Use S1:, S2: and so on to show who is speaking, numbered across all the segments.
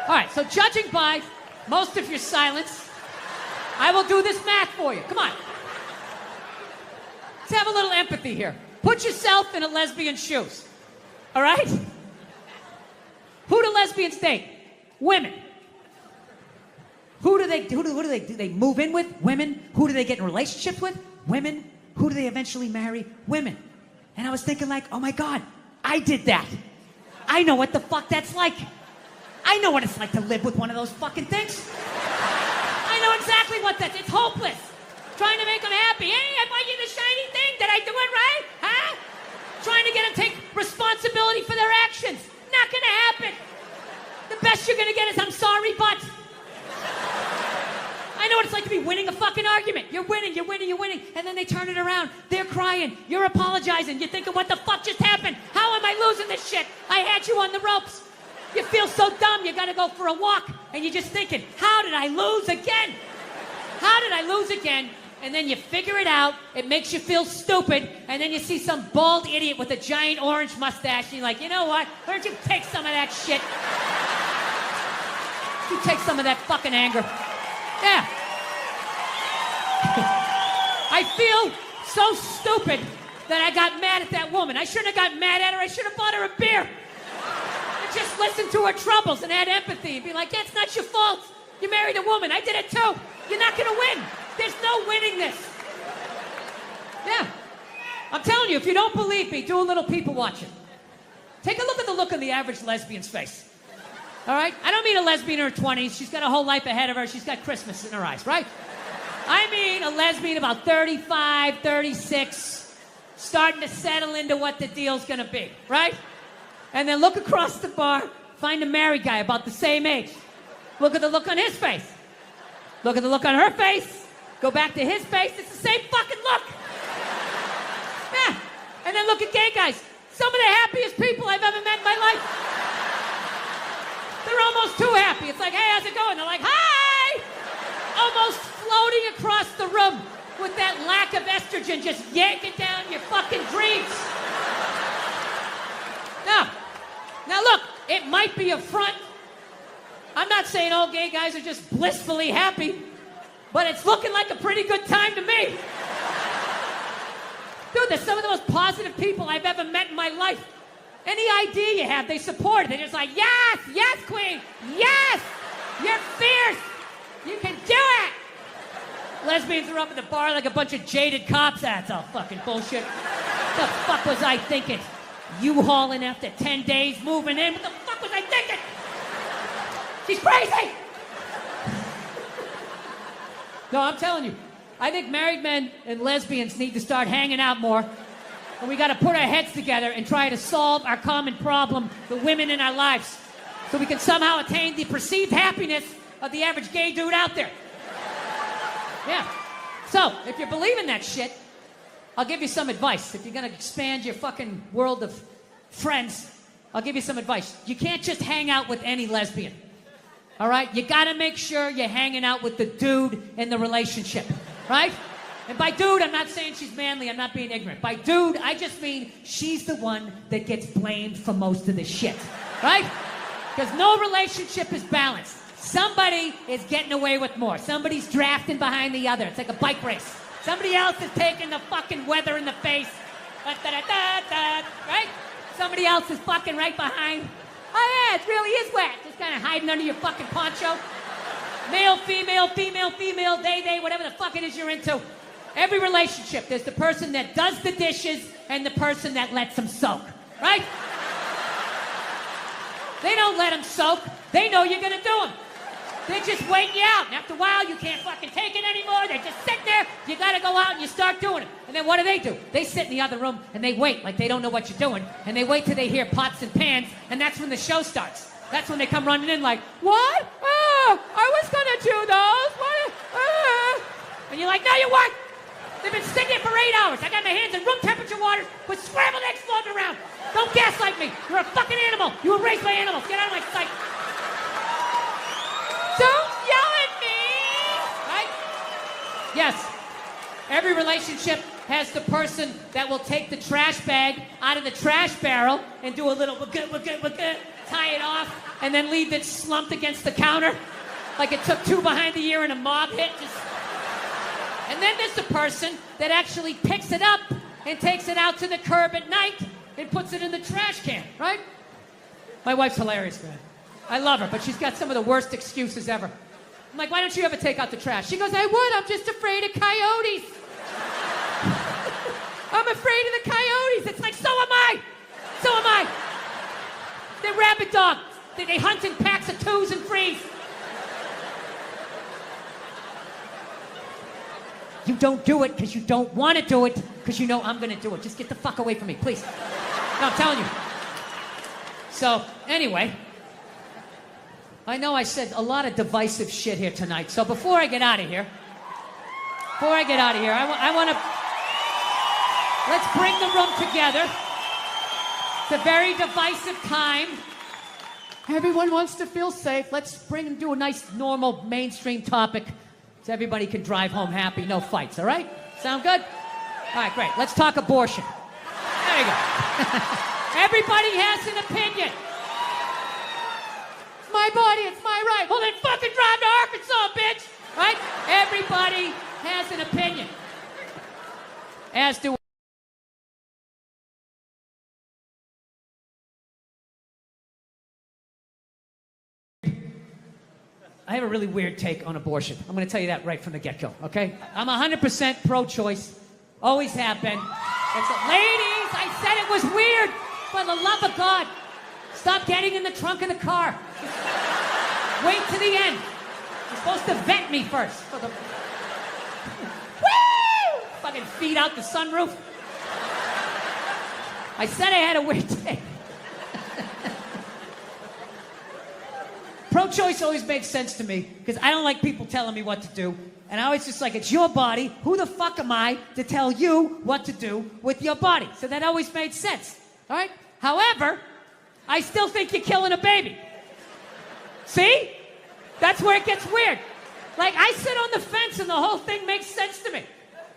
S1: All right, so judging by most of your silence, I will do this math for you. Come on. Let's have a little empathy here. Put yourself in a lesbian's shoes. All right? Who do lesbians date? Women. Who do they move in with? Women. Who do they get in relationships with? Women. Who do they eventually marry? Women. And I was thinking like, oh my God, I did that. I know what the fuck that's like. I know what it's like to live with one of those fucking things. I know exactly what that's. It's hopeless. Trying to make them happy. Hey, I bought you the shiny thing. Did I do it right? Huh? Trying to get them to take responsibility for their actions. Not gonna happen. The best you're gonna get is I'm sorry, but. I know what it's like to be winning a fucking argument. You're winning, and then they turn it around. They're crying. You're apologizing. You're thinking, what the fuck just happened? How am I losing this shit? I had you on the ropes. You feel so dumb, you gotta go for a walk, and you're just thinking, how did I lose again? How did I lose again? And then you figure it out, it makes you feel stupid, and then you see some bald idiot with a giant orange mustache, and you're like, you know what? Why don't you take some of that shit? You take some of that fucking anger. Yeah. I feel so stupid that I got mad at that woman. I shouldn't have got mad at her. I should have bought her a beer. And just listened to her troubles and had empathy and be like, yeah, it's not your fault. You married a woman. I did it too. You're not going to win. There's no winning this. Yeah. I'm telling you, if you don't believe me, do a little people watching. Take a look at the look on the average lesbian's face. All right? I don't mean a lesbian in her 20s. She's got a whole life ahead of her. She's got Christmas in her eyes, right? I mean a lesbian about 35, 36, starting to settle into what the deal's gonna be, right? And then look across the bar, find a married guy about the same age. Look at the look on his face. Look at the look on her face. Go back to his face. It's the same fucking look. Yeah. And then look at gay guys. Some of the happiest people I've ever met in my life. They're almost too happy. It's like, hey, how's it going? They're like, hi! Almost floating across the room with that lack of estrogen just yanking down your fucking dreams. Now look, it might be a front. I'm not saying all gay guys are just blissfully happy, but it's looking like a pretty good time to me. Dude, they're some of the most positive people I've ever met in my life. Any idea you have, they support it. They're just like, yes, yes, queen, yes, you're fierce, you can do it. Lesbians are up at the bar like a bunch of jaded cops. That's all fucking bullshit. What the fuck was I thinking? U-hauling after 10 days, moving in. What the fuck was I thinking? She's crazy. No, I'm telling you, I think married men and lesbians need to start hanging out more. And we got to put our heads together and try to solve our common problem, the women in our lives, so we can somehow attain the perceived happiness of the average gay dude out there. Yeah. So, if you believe in that shit, I'll give you some advice. If you're going to expand your fucking world of friends, I'll give you some advice. You can't just hang out with any lesbian. All right? You got to make sure you're hanging out with the dude in the relationship. Right? And by dude, I'm not saying she's manly. I'm not being ignorant. By dude, I just mean she's the one that gets blamed for most of the shit. Right? Because no relationship is balanced. Somebody is getting away with more. Somebody's drafting behind the other. It's like a bike race. Somebody else is taking the fucking weather in the face. Right? Somebody else is fucking right behind. Oh yeah, it really is wet. Just kind of hiding under your fucking poncho. Male, female, female, female, they, whatever the fuck it is you're into. Every relationship, there's the person that does the dishes and the person that lets them soak, right? They don't let them soak. They know you're gonna do them. They're just waiting you out. And after a while, you can't fucking take it anymore. They're just sitting there. You gotta go out and you start doing it. And then what do? They sit in the other room and they wait like they don't know what you're doing. And they wait till they hear pots and pans, and that's when the show starts. That's when they come running in like, what? Oh, I was gonna do those. What? And you're like, no, you weren't. They've been sitting there for 8 hours. I got my hands in room temperature water with scrambled eggs floating around. Don't gaslight me. You're a fucking animal. You were raised by animals. Get out of my sight. Don't yell at me. Right? Yes. Every relationship has the person that will take the trash bag out of the trash barrel and do a little, we're good, tie it off. and then leave it slumped against the counter like it took 2 behind the ear and a mob hit. And then there's the person that actually picks it up and takes it out to the curb at night and puts it in the trash can, right? My wife's hilarious, man. I love her, but she's got some of the worst excuses ever. I'm like, why don't you ever take out the trash? She goes, I would, I'm just afraid of coyotes. I'm afraid of the coyotes. It's like, so am I. So am I. They're rabid dogs. They hunt in packs of 2s and 3s. You don't do it because you don't want to do it because you know I'm going to do it. Just get the fuck away from me, please. No, I'm telling you. So, anyway, I know I said a lot of divisive shit here tonight. So before I get out of here, I want to... Let's bring the room together. It's a very divisive time. Everyone wants to feel safe. Let's bring and do a nice, normal, mainstream topic so everybody can drive home happy, no fights, all right? Sound good? All right, great. Let's talk abortion. There you go. Everybody has an opinion. It's my body, it's my right. Well, then fucking drive to Arkansas, bitch! Right? Everybody has an opinion. As do I have a really weird take on abortion. I'm going to tell you that right from the get-go, okay? I'm 100% pro-choice. Always have been. Ladies, I said it was weird. For the love of God, stop getting in the trunk of the car. Wait to the end. You're supposed to vet me first. Woo! Fucking feed out the sunroof. I said I had a weird take. Pro-choice always made sense to me because I don't like people telling me what to do. And I always just like, it's your body. Who the fuck am I to tell you what to do with your body? So that always made sense. All right? However, I still think you're killing a baby. See? That's where it gets weird. Like, I sit on the fence and the whole thing makes sense to me.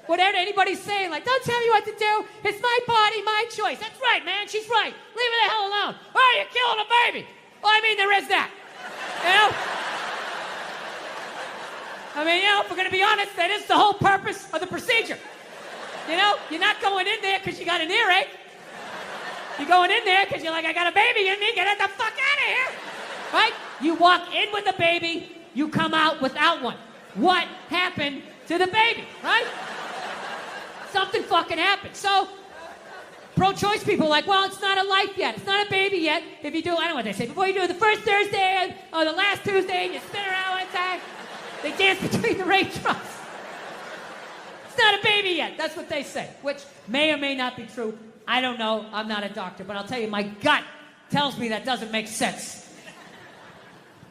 S1: Whatever anybody's saying, like, don't tell me what to do. It's my body, my choice. That's right, man. She's right. Leave her the hell alone. Oh, you're killing a baby. Well, I mean, there is that. You know? I mean, you know, if we're going to be honest, that is the whole purpose of the procedure. You know? You're not going in there because you got an earache. You're going in there because you're like, I got a baby in me. Get the fuck out of here. Right? You walk in with a baby. You come out without one. What happened to the baby? Right? Something fucking happened. So, pro-choice people are like, well, it's not a life yet. It's not a baby yet. If you do, I don't know what they say. Before you do the first Thursday or the last Tuesday and you spin around one time, they dance between the raindrops. It's not a baby yet. That's what they say, which may or may not be true. I don't know. I'm not a doctor. But I'll tell you, my gut tells me that doesn't make sense.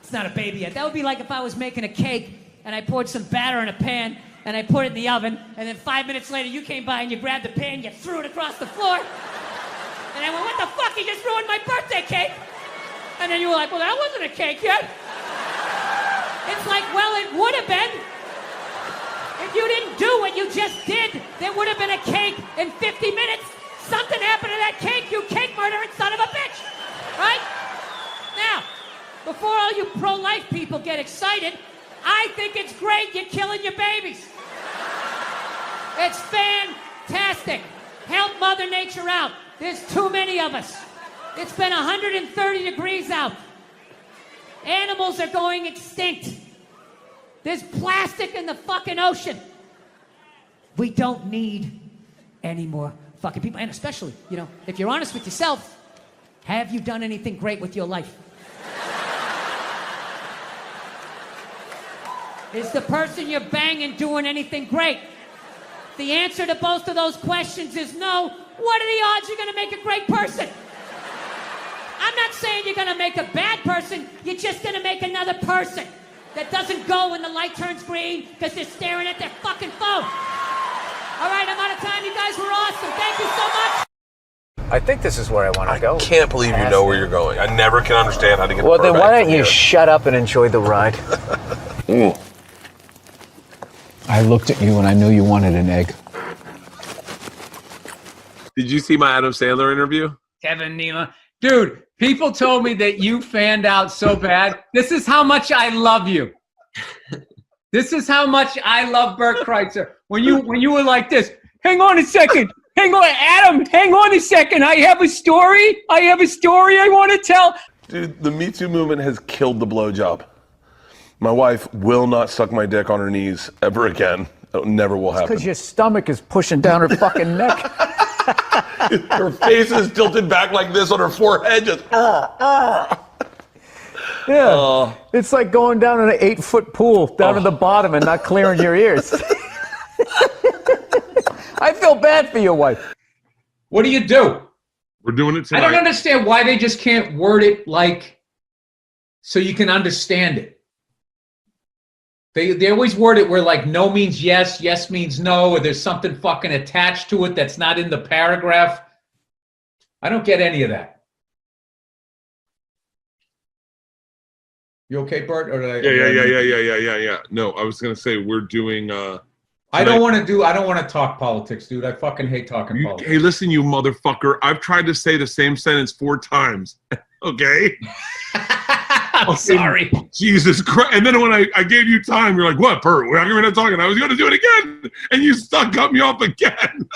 S1: It's not a baby yet. That would be like if I was making a cake and I poured some batter in a pan and I put it in the oven, and then 5 minutes later you came by and you grabbed the pan, you threw it across the floor, and I went, what the fuck, you just ruined my birthday cake? And then you were like, well, that wasn't a cake yet. It's like, well, it would have been. If you didn't do what you just did, there would have been a cake in 50 minutes. Something happened to that cake, you cake murdering son of a bitch. Right? Now, before all you pro-life people get excited, I think it's great you're killing your babies. It's fantastic. Help Mother Nature out. There's too many of us. It's been 130 degrees out. Animals are going extinct. There's plastic in the fucking ocean. We don't need any more fucking people. And especially, you know, if you're honest with yourself, have you done anything great with your life? Is the person you're banging doing anything great? The answer to both of those questions is no. What are the odds you're going to make a great person? I'm not saying you're going to make a bad person. You're just going to make another person that doesn't go when the light turns green because they're staring at their fucking phone. All right, I'm out of time. You guys were awesome. Thank you so much.
S2: I think this is where I want to go.
S3: I can't believe you know where you're going. I never can understand how to get.
S2: Well, then why don't you shut up and enjoy the ride?
S4: I looked at you and I knew you wanted an egg.
S3: Did you see my Adam Sandler interview?
S5: Kevin Nealon, Dude, people told me that you fanned out so bad. This is how much I love you. This is how much I love Bert Kreischer. When you were like this, hang on a second. Hang on, Adam, hang on a second. I have a story I want to tell.
S3: Dude, the Me Too movement has killed the blowjob. My wife will not suck my dick on her knees ever again. It never will happen.
S2: Because your stomach is pushing down her fucking neck.
S3: Her face is tilted back like this on her forehead, just
S2: Yeah. It's like going down in an 8-foot pool down to the bottom and not clearing your ears. I feel bad for your wife.
S5: What do you do?
S3: We're doing it
S5: I
S3: tonight.
S5: don't understand why they just can't word it like so you can understand it. They always word it where like no means yes, yes means no, or there's something fucking attached to it that's not in the paragraph. I don't get any of that. You okay, Bert? Or did I,
S3: Yeah. No, I was gonna say we're doing.
S5: I don't want to talk politics, dude. I fucking hate talking politics.
S3: Hey, listen, you motherfucker! I've tried to say the same sentence 4 times. Okay.
S5: I'm sorry.
S3: Jesus Christ! And then when I gave you time, you're like, "What, Bert? We're not talking." I was going to do it again, and you cut me off again.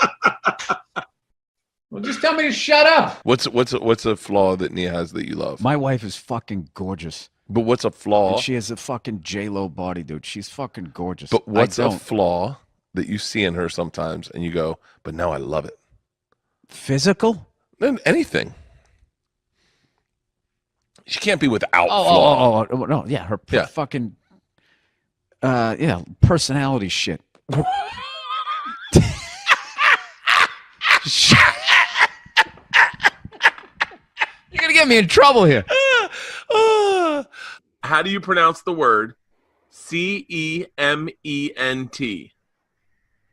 S5: Well, just tell me to shut up.
S3: What's a flaw that Nia has that you love?
S4: My wife is fucking gorgeous.
S3: But what's a flaw?
S4: And she has a fucking J-Lo body, dude. She's fucking gorgeous.
S3: But what's a flaw that you see in her sometimes, and you go, "But now I love it."
S4: Physical?
S3: Anything. She can't be without flaw.
S4: Oh, no, yeah, her fucking, personality shit. You're gonna get me in trouble here.
S3: How do you pronounce the word cement?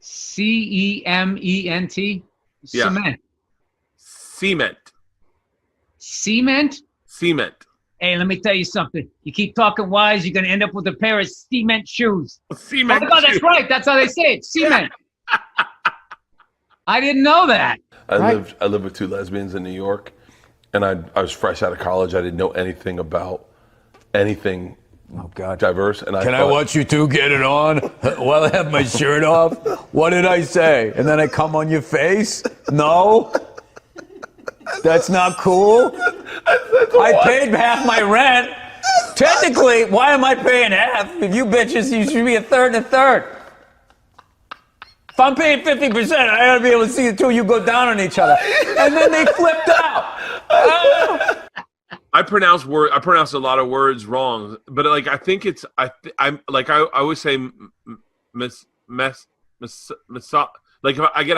S5: Cement?
S3: Yeah.
S5: Cement.
S3: Cement.
S5: Cement? Hey, let me tell you something. You keep talking wise, you're going to end up with a pair of cement shoes.
S3: Cement.
S5: Oh, that's right. That's how they say it. Cement. I didn't know that.
S3: I lived with 2 lesbians in New York, and I was fresh out of college. I didn't know anything about anything diverse. And
S2: Can I watch you 2 get it on while I have my shirt off? What did I say? And then I come on your face? No? That's not cool? I paid half my rent. Technically, why am I paying half? If you bitches, you should be a third and a third. If I'm paying 50%, I gotta be able to see the 2 of you go down on each other. And then they flipped out.
S3: I pronounce a lot of words wrong, but like I think it's I always say massage. Like if I get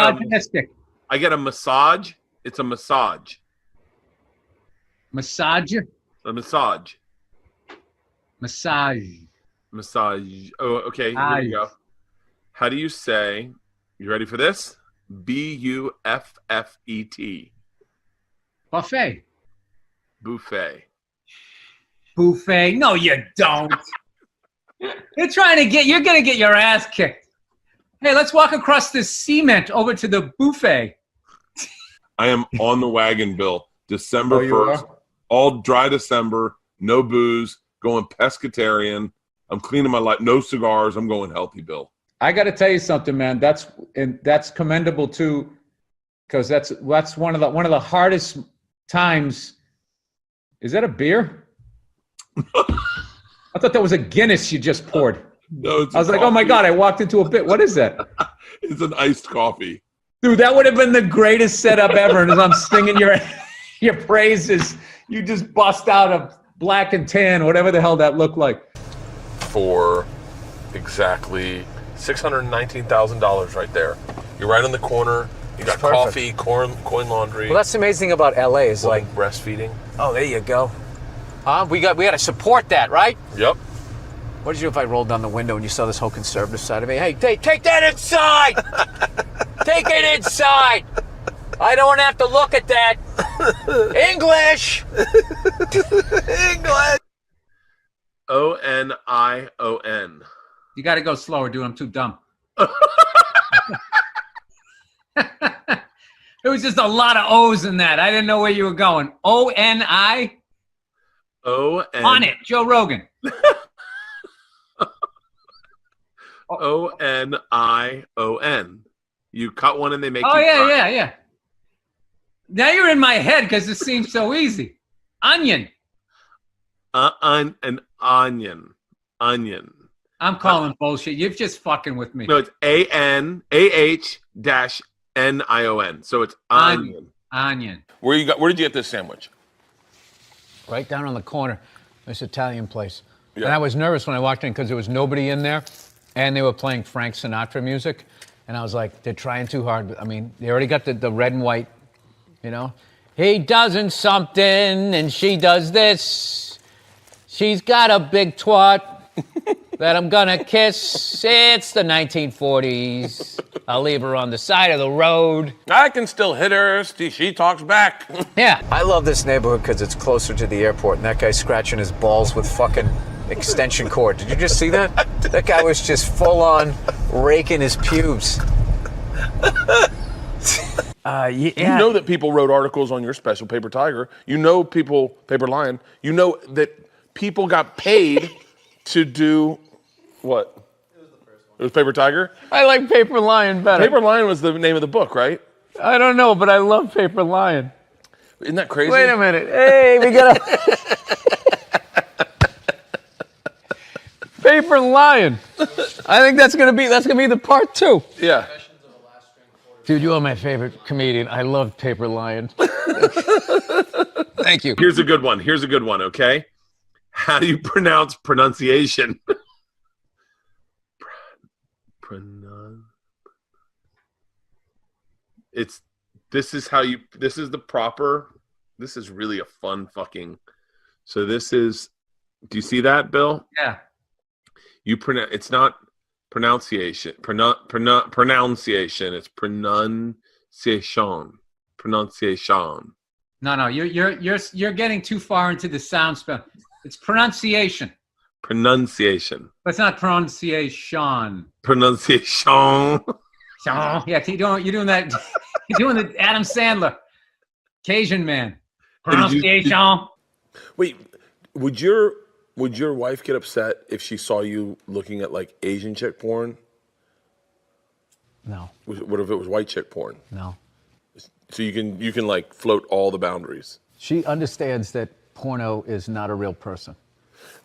S3: a massage, it's a massage.
S5: Massage?
S3: A massage.
S5: Massage.
S3: Massage. Oh, okay. Here we go. How do you say? You ready for this? Buffet.
S5: Buffet.
S3: Buffet.
S5: Buffet. No, you don't. You're going to get your ass kicked. Hey, let's walk across this cement over to the buffet.
S3: I am on the wagon, Bill. December 1st. All dry December. No booze. Going pescatarian. I'm cleaning my life. No cigars. I'm going healthy, Bill.
S5: I got to tell you something, man. That's commendable too, because that's one of the hardest times. Is that a beer? I thought that was a Guinness you just poured.
S3: No,
S5: I was like, oh my God, I walked into a bit. What is that?
S3: It's an iced coffee.
S5: Dude, that would have been the greatest setup ever. And as I'm singing your praises, you just bust out a black and tan, whatever the hell that looked like.
S3: For exactly $619,000 right there. You're right on the corner. You got coffee, coin laundry.
S2: Well, that's the amazing about LA is like
S3: breastfeeding.
S2: Oh, there you go. We got to support that, right?
S3: Yep.
S2: What did you do if I rolled down the window and you saw this whole conservative side of me? Hey, take that inside! Take it inside! I don't have to look at that. English!
S3: English! ONION.
S5: You got to go slower, dude. I'm too dumb. It was just a lot of O's in that. I didn't know where you were going. O-N-I?
S3: O-N.
S5: On it, Joe Rogan.
S3: O-N-I-O-N. You cut one and they make you
S5: yeah. Now you're in my head because it seems so easy. Onion.
S3: An onion. Onion.
S5: I'm calling bullshit. You're just fucking with me.
S3: No, it's A-N-A-H-N-I-O-N. So it's onion.
S5: Onion.
S6: Where did you get this sandwich?
S4: Right down on the corner, this Italian place.
S6: Yeah.
S4: And I was nervous when I walked in because there was nobody in there, and they were playing Frank Sinatra music. And I was like, they're trying too hard. I mean, they already got the red and white, you know? He doesn't something, and she does this. She's got a big twat that I'm gonna kiss. It's the 1940s. I'll leave her on the side of the road.
S6: I can still hit her. She talks back.
S4: Yeah. I love this neighborhood because it's closer to the airport, and that guy's scratching his balls with fucking extension cord. Did you just see that? That guy was just full on raking his pubes.
S6: You know that people wrote articles on your special, Paper Tiger. You know Paper Lion. You know that people got paid to do what? It was Paper Tiger?
S4: I like Paper Lion better.
S6: Paper Lion was the name of the book, right?
S4: I don't know, but I love Paper Lion.
S6: Isn't that crazy?
S4: Wait a minute. Hey, we got a Paper Lion. I think that's gonna be the part 2.
S6: Yeah.
S4: Dude, you are my favorite comedian. I love Paper Lion. Thank you.
S3: Here's a good one, okay? How do you pronounce pronunciation? This is really a fun fucking, so this is, do you see that, Bill?
S5: Yeah.
S3: It's not pronunciation, pronunciation, it's pronunciation.
S5: No, you're getting too far into the sound spell. It's pronunciation.
S3: Pronunciation.
S5: But it's not pronunciation.
S3: Pronunciation.
S5: Yeah, you're doing that. You're doing the Adam Sandler, Cajun man. Pronunciation.
S6: Wait, would your wife get upset if she saw you looking at like Asian chick porn?
S4: No.
S6: What if it was white chick porn?
S4: No.
S6: So you can like float all the boundaries.
S4: She understands that porno is not a real person.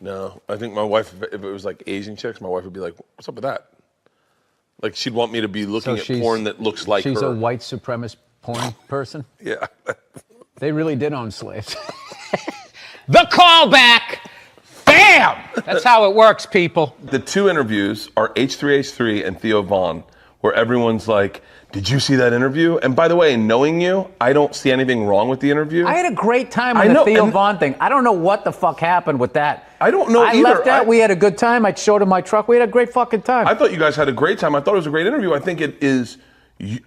S6: No, I think my wife, if it was like Asian chicks, my wife would be like, "What's up with that?" Like she'd want me to be looking at porn that looks like her.
S4: She's a white supremacist porn person?
S6: Yeah.
S4: They really did own slaves. The callback! Bam! That's how it works, people.
S6: The 2 interviews are H3H3 and Theo Vaughn, where everyone's like, "Did you see that interview?" And by the way, knowing you, I don't see anything wrong with the interview.
S4: I had a great time on the Theo Vaughn thing. I don't know what the fuck happened with that.
S6: I don't know either.
S4: I left that. We had a good time. I showed him my truck. We had a great fucking time.
S6: I thought you guys had a great time. I thought it was a great interview. I think it is,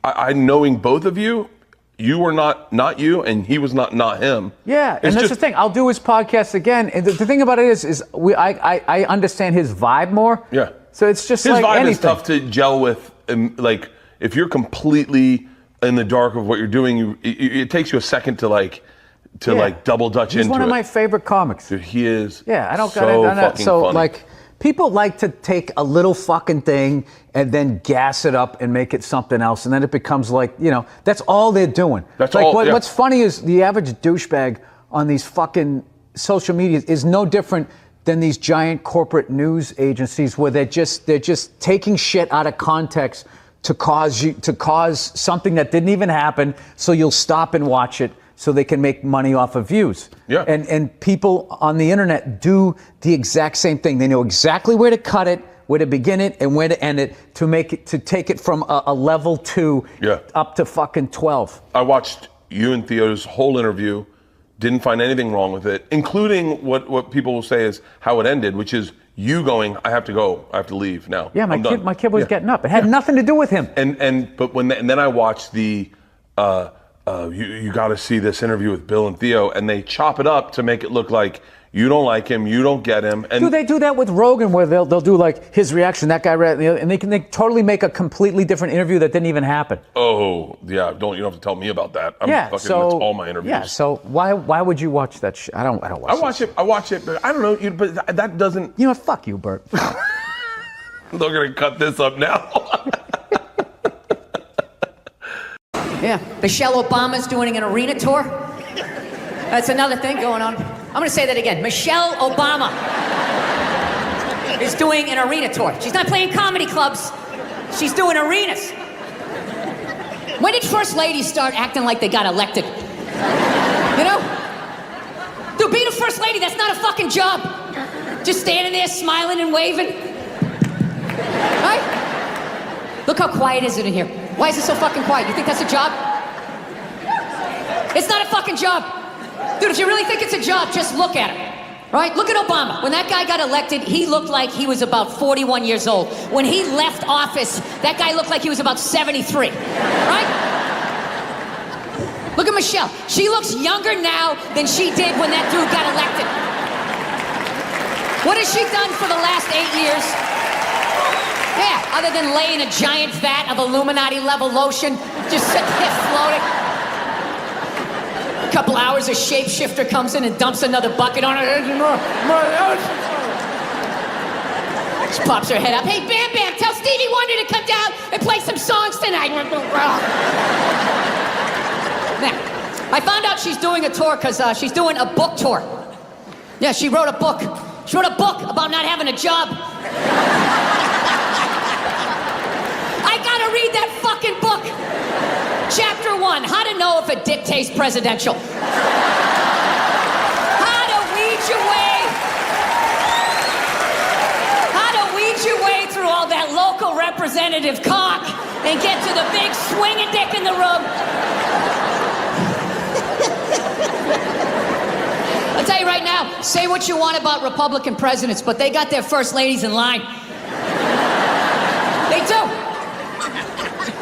S6: I knowing both of you, you were not you, and he was not him.
S4: Yeah, and that's the thing. I'll do his podcast again. And the thing about it is I understand his vibe more.
S6: Yeah.
S4: So it's just
S6: his
S4: like
S6: vibe
S4: anything.
S6: is tough to gel with. Like if you're completely in the dark of what you're doing, it takes you a second to like double dutch into it.
S4: He's one of my favorite comics.
S6: Dude, he is.
S4: Yeah, I don't
S6: so
S4: got it.
S6: Fucking
S4: So
S6: funny.
S4: like, people like to take a little fucking thing and then gas it up and make it something else, and then it becomes like, that's all they're doing.
S6: That's
S4: like
S6: all.
S4: What's funny is the average douchebag on these fucking social media is no different than these giant corporate news agencies where they're just taking shit out of context to cause something that didn't even happen, so you'll stop and watch it so they can make money off of views.
S6: Yeah.
S4: And people on the internet do the exact same thing. They know exactly where to cut it, where to begin it, and where to end it to take it from a level 2 up to fucking 12.
S6: I watched you and Theo's whole interview, didn't find anything wrong with it, including what people will say is how it ended, which is you going, "I have to go, I have to leave now."
S4: Yeah, my kid was getting up. It had nothing to do with him.
S6: And then I watched the you got to see this interview with Bill and Theo, and they chop it up to make it look like You don't like him. You don't get him. And
S2: Do they do that with Rogan, where they'll do like his reaction, that guy, and they totally make a completely different interview that didn't even happen.
S6: Oh yeah, you don't have to tell me about that. That's all my interviews.
S2: Yeah, so why would you watch that shit? I don't watch it.
S6: I watch it, but I don't know. But that doesn't.
S2: You know what? Fuck you, Bert.
S6: They're gonna cut this up now.
S1: Yeah, Michelle Obama's doing an arena tour. That's another thing going on. I'm gonna say that again. Michelle Obama is doing an arena tour. She's not playing comedy clubs. She's doing arenas. When did first ladies start acting like they got elected? You know? Dude, being a first lady, that's not a fucking job. Just standing there smiling and waving. Right? Look how quiet is it in here. Why is it so fucking quiet? You think that's a job? It's not a fucking job. Dude, if you really think it's a job, just look at him. Right? Look at Obama. When that guy got elected, he looked like he was about 41 years old. When he left office, that guy looked like he was about 73. Right? Look at Michelle. She looks younger now than she did when that dude got elected. What has she done for the last 8 years? Yeah, other than lay in a giant vat of Illuminati-level lotion, just sitting there floating. A couple hours, a shapeshifter comes in and dumps another bucket on her. She pops her head up. Hey, Bam Bam, tell Stevie Wonder to come down and play some songs tonight. Now, I found out she's doing a tour because she's doing a book tour. Yeah, she wrote a book. She wrote a book about not having a job. I gotta read that fucking book. Chapter 1, how to know if a dick tastes presidential. How to weed your way through all that local representative cock and get to the big swinging dick in the room. I'll tell you right now, say what you want about Republican presidents, but they got their first ladies in line. They do.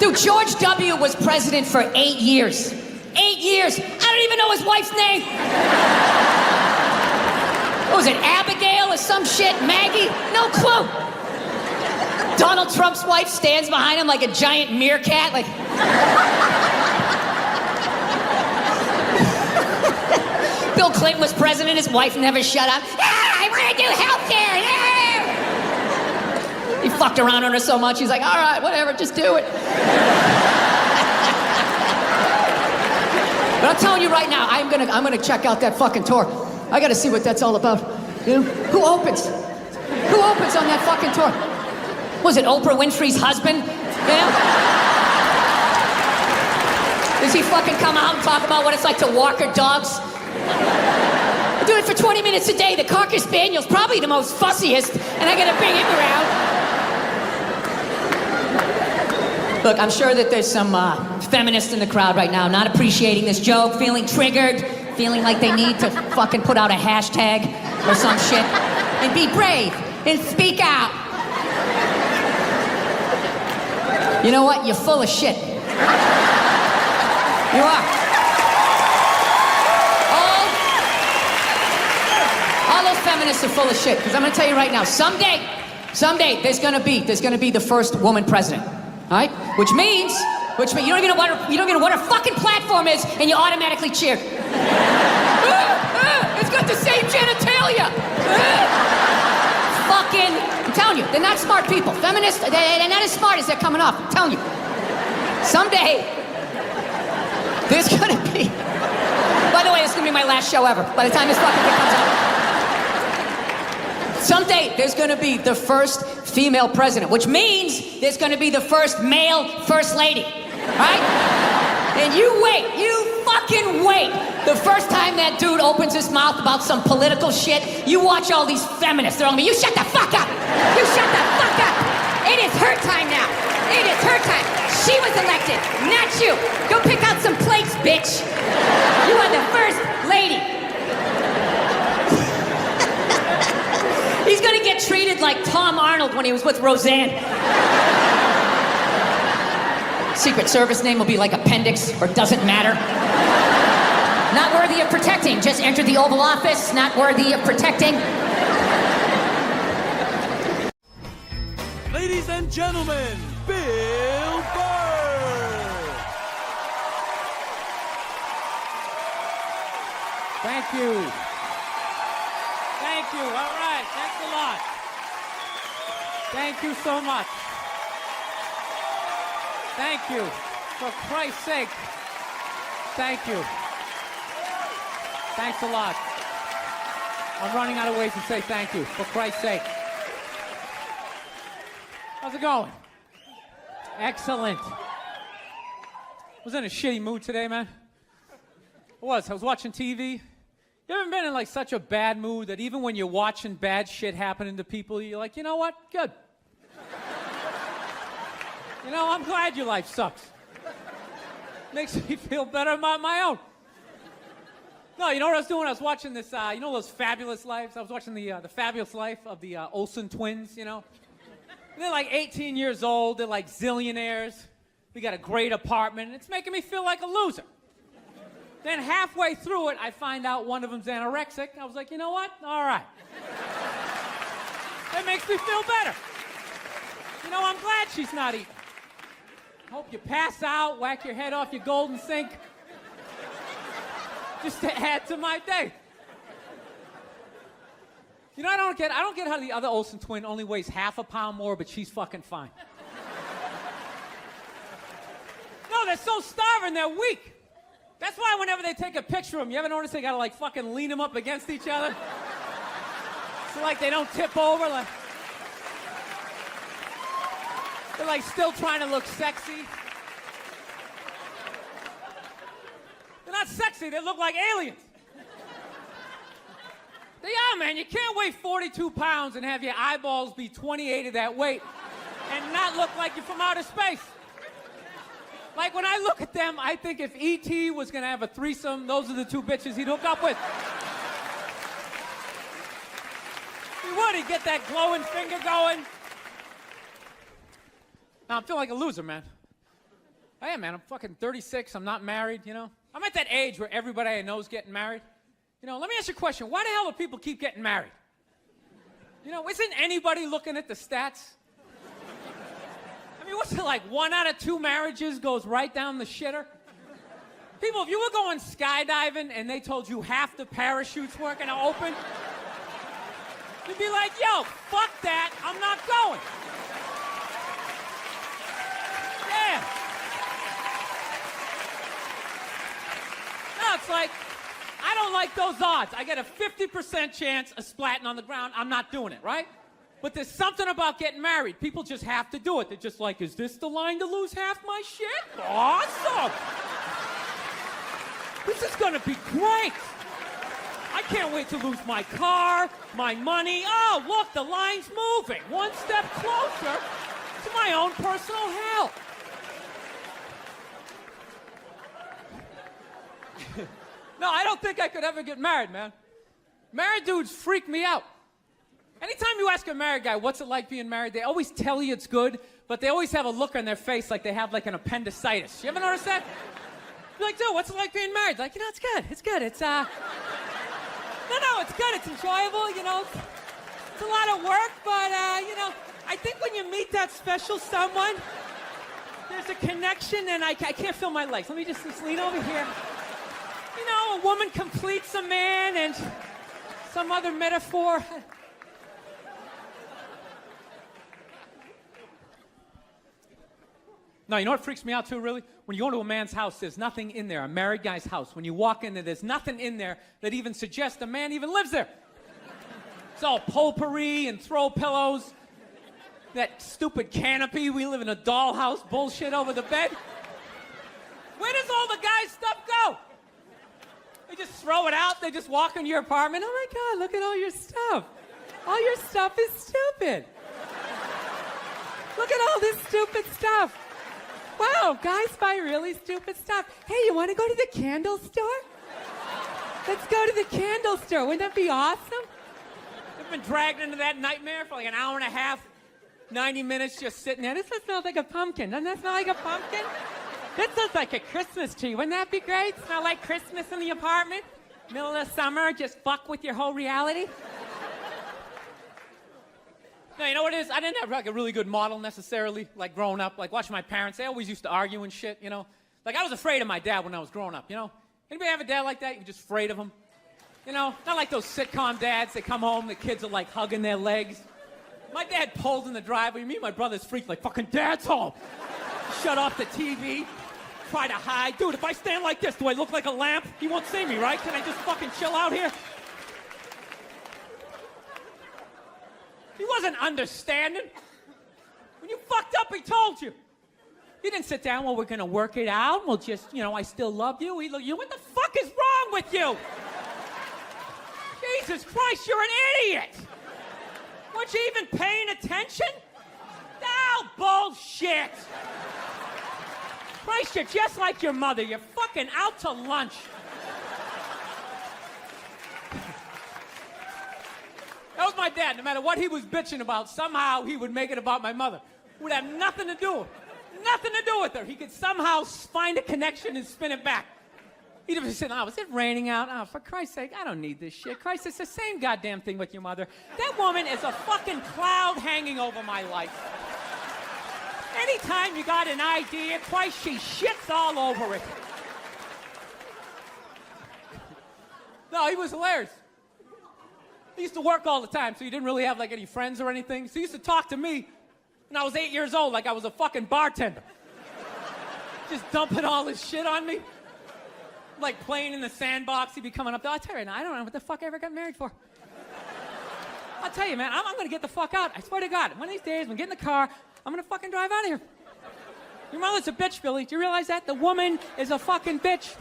S1: Dude, George W. was president for 8 years. 8 years. I don't even know his wife's name. What was it, Abigail or some shit? Maggie? No clue. Donald Trump's wife stands behind him like a giant meerkat, like... Bill Clinton was president, his wife never shut up. I want to do healthcare. He fucked around on her so much, he's like, all right, whatever, just do it. But I'm telling you right now, I'm gonna check out that fucking tour. I gotta see what that's all about. You know? Who opens? Who opens on that fucking tour? Was it Oprah Winfrey's husband? You know? Does he fucking come out and talk about what it's like to walk her dogs? I do it for 20 minutes a day. The Cocker Spaniel's probably the most fussiest, and I gotta bring him around. Look, I'm sure that there's some feminists in the crowd right now not appreciating this joke, feeling triggered, feeling like they need to fucking put out a hashtag or some shit and be brave and speak out. You know what? You're full of shit. You are. All those feminists are full of shit, because I'm gonna tell you right now, someday there's gonna be the first woman president. All right? Which means you don't even know what her fucking platform is, and you automatically cheer. It's got the same genitalia. Fucking, I'm telling you, they're not smart people. Feminists, they're not as smart as they're coming off. I'm telling you. Someday, there's gonna be. By the way, this is gonna be my last show ever. By the time this fucking thing comes out. Someday, there's gonna be the first female president, which means there's gonna be the first male first lady, right? And you wait, you fucking wait. The first time that dude opens his mouth about some political shit, you watch all these feminists, they're all gonna be, you shut the fuck up! You shut the fuck up! It is her time now. It is her time. She was elected, not you. Go pick out some plates, bitch. You are the first lady. He's gonna get treated like Tom Arnold when he was with Roseanne. Secret Service name will be like Appendix or Doesn't Matter.
S7: Not worthy of protecting. Just entered the Oval Office. Not worthy of protecting.
S8: Ladies and gentlemen, Bill Burr.
S1: Thank you. Thank you. All right. Thanks a lot. Thank you so much. Thank you. For Christ's sake. Thank you. Thanks a lot. I'm running out of ways to say thank you. For Christ's sake. How's it going? Excellent. Was in a shitty mood today, man. I was watching TV. You ever been in like such a bad mood that even when you're watching bad shit happening to people, you're like, you know what? Good. You know, I'm glad your life sucks. Makes me feel better about my own. No, you know what I was doing? I was watching this, you know those Fabulous Lives? I was watching the Fabulous Life of the Olsen twins, you know? They're like 18 years old. They're like zillionaires. We got a great apartment. And it's making me feel like a loser. Then halfway through it, I find out one of them's anorexic. I was like, you know what? All right. That makes me feel better. You know, I'm glad she's not eating. Hope you pass out, whack your head off your golden sink. Just to add to my day. You know, I don't get how the other Olsen twin only weighs half a pound more, but she's fucking fine. No, they're so starving, they're weak. That's why whenever they take a picture of them, you ever notice they gotta like fucking lean them up against each other? So like they don't tip over, like they're like still trying to look sexy. They're not sexy, they look like aliens. They are, man. You can't weigh 42 pounds and have your eyeballs be 28 of that weight and not look like you're from outer space. Like, when I look at them, I think if E.T. was going to have a threesome, those are the two bitches he'd hook up with. He would. He'd get that glowing finger going. Now, I'm feeling like a loser, man. I am, man. I'm fucking 36. I'm not married, you know? I'm at that age where everybody I know is getting married. You know, let me ask you a question. Why the hell do people keep getting married? You know, isn't anybody looking at the stats? I mean, what's it like? 1 out of 2 marriages goes right down the shitter? People, if you were going skydiving and they told you half the parachutes weren't going to open, you'd be like, yo, fuck that. I'm not going. Yeah. No, it's like, I don't like those odds. I get a 50% chance of splatting on the ground. I'm not doing it, right? But there's something about getting married. People just have to do it. They're just like, is this the line to lose half my shit? Awesome. This is going to be great. I can't wait to lose my car, my money. Oh, look, the line's moving. One step closer to my own personal hell. No, I don't think I could ever get married, man. Married dudes freak me out. Anytime you ask a married guy, what's it like being married, they always tell you it's good, but they always have a look on their face like they have like an appendicitis. You ever notice that? You're like, dude, what's it like being married? Like, you know, it's good. It's good. It's, no, it's good. It's enjoyable, you know. It's a lot of work, but, you know, I think when you meet that special someone, there's a connection, and I can't feel my legs. Let me just lean over here. You know, a woman completes a man, and some other metaphor. No, you know what freaks me out too, really? When you go to a man's house, there's nothing in there, a married guy's house. When you walk in there, there's nothing in there that even suggests a man even lives there. It's all potpourri and throw pillows. That stupid canopy, we live in a dollhouse bullshit over the bed. Where does all the guy's stuff go? They just throw it out, they just walk into your apartment. Oh my God, look at all your stuff. All your stuff is stupid. Look at all this stupid stuff. Wow, guys buy really stupid stuff. Hey, you want to go to the candle store? Let's go to the candle store. Wouldn't that be awesome? I've been dragged into that nightmare for like an hour and a half, 90 minutes just sitting there. This smells like a pumpkin. Doesn't that smell like a pumpkin? This looks like a Christmas tree. Wouldn't that be great? Smell like Christmas in the apartment? Middle of the summer, just fuck with your whole reality? No, you know what it is? I didn't have like a really good model necessarily, like growing up, like watching my parents. They always used to argue and shit, you know? Like I was afraid of my dad when I was growing up, you know? Anybody have a dad like that? You're just afraid of him? You know? Not like those sitcom dads, they come home, the kids are like hugging their legs. My dad pulled in the driveway, me and my brother's freaked like, fucking dad's home. Shut off the TV, try to hide. Dude, if I stand like this, do I look like a lamp? He won't see me, right? Can I just fucking chill out here? He wasn't understanding. When you fucked up, he told you. He didn't sit down, well, we're gonna work it out. We'll just, you know, I still love you. He looked, what the fuck is wrong with you? Jesus Christ, you're an idiot. Weren't you even paying attention? No, bullshit. Christ, you're just like your mother. You're fucking out to lunch. That was my dad. No matter what he was bitching about, somehow he would make it about my mother. It would have nothing to do with her. He could somehow find a connection and spin it back. He'd have said, oh, is it raining out? Oh, for Christ's sake, I don't need this shit. Christ, it's the same goddamn thing with your mother. That woman is a fucking cloud hanging over my life. Anytime you got an idea, Christ, she shits all over it. No, he was hilarious. He used to work all the time, so he didn't really have like any friends or anything. So he used to talk to me when I was 8 years old like I was a fucking bartender. Just dumping all his shit on me. Like playing in the sandbox, he'd be coming up there. I'll tell you right now, I don't know what the fuck I ever got married for. I'll tell you, man, I'm gonna get the fuck out. I swear to God, one of these days, when I get in the car, I'm gonna fucking drive out of here. Your mother's a bitch, Billy. Do you realize that? The woman is a fucking bitch.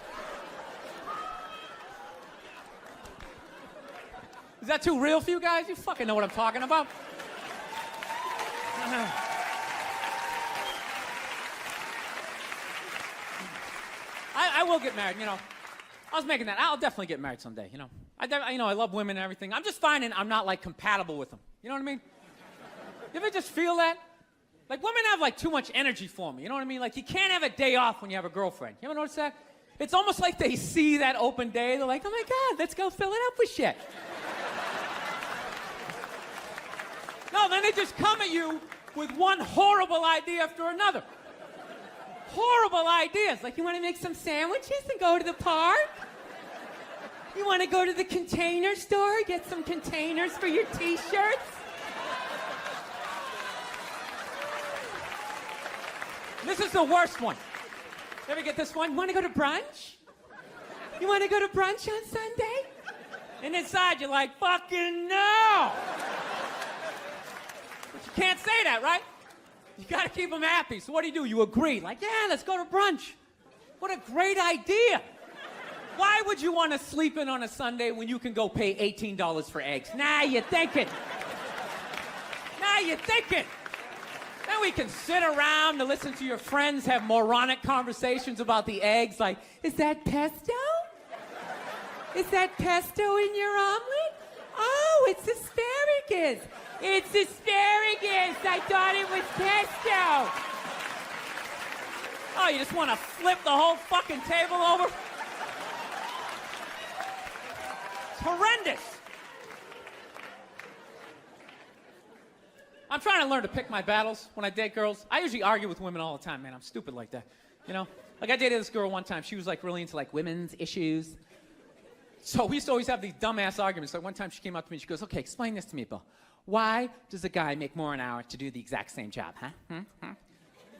S1: Is that too real for you guys? You fucking know what I'm talking about. I will get married, you know. I was making that. I'll definitely get married someday, you know. I love women and everything. I'm just finding I'm not, like, compatible with them. You know what I mean? You ever just feel that? Like, women have, like, too much energy for me. You know what I mean? Like, you can't have a day off when you have a girlfriend. You ever notice that? It's almost like they see that open day. They're like, oh, my God, let's go fill it up with shit. No, then they just come at you with one horrible idea after another. Horrible ideas. Like, you want to make some sandwiches and go to the park? You want to go to the Container store, get some containers for your t-shirts? This is the worst one. You ever get this one? You want to go to brunch? You want to go to brunch on Sunday? And inside you're like, fucking no! But you can't say that, right? You gotta keep them happy. So what do? You agree. Like, yeah, let's go to brunch. What a great idea. Why would you want to sleep in on a Sunday when you can go pay $18 for eggs? Nah, you're thinking. Then we can sit around and listen to your friends have moronic conversations about the eggs. Like, is that pesto? Is that pesto in your omelet? Oh, it's asparagus. It's asparagus. I thought it was pesto. Oh, you just want to flip the whole fucking table over? It's horrendous. I'm trying to learn to pick my battles when I date girls. I usually argue with women all the time, man. I'm stupid like that. You know? Like, I dated this girl one time. She was, like, really into, like, women's issues. So we used to always have these dumbass arguments. Like, one time she came up to me and she goes, okay, explain this to me, Bill. Why does a guy make more an hour to do the exact same job, huh?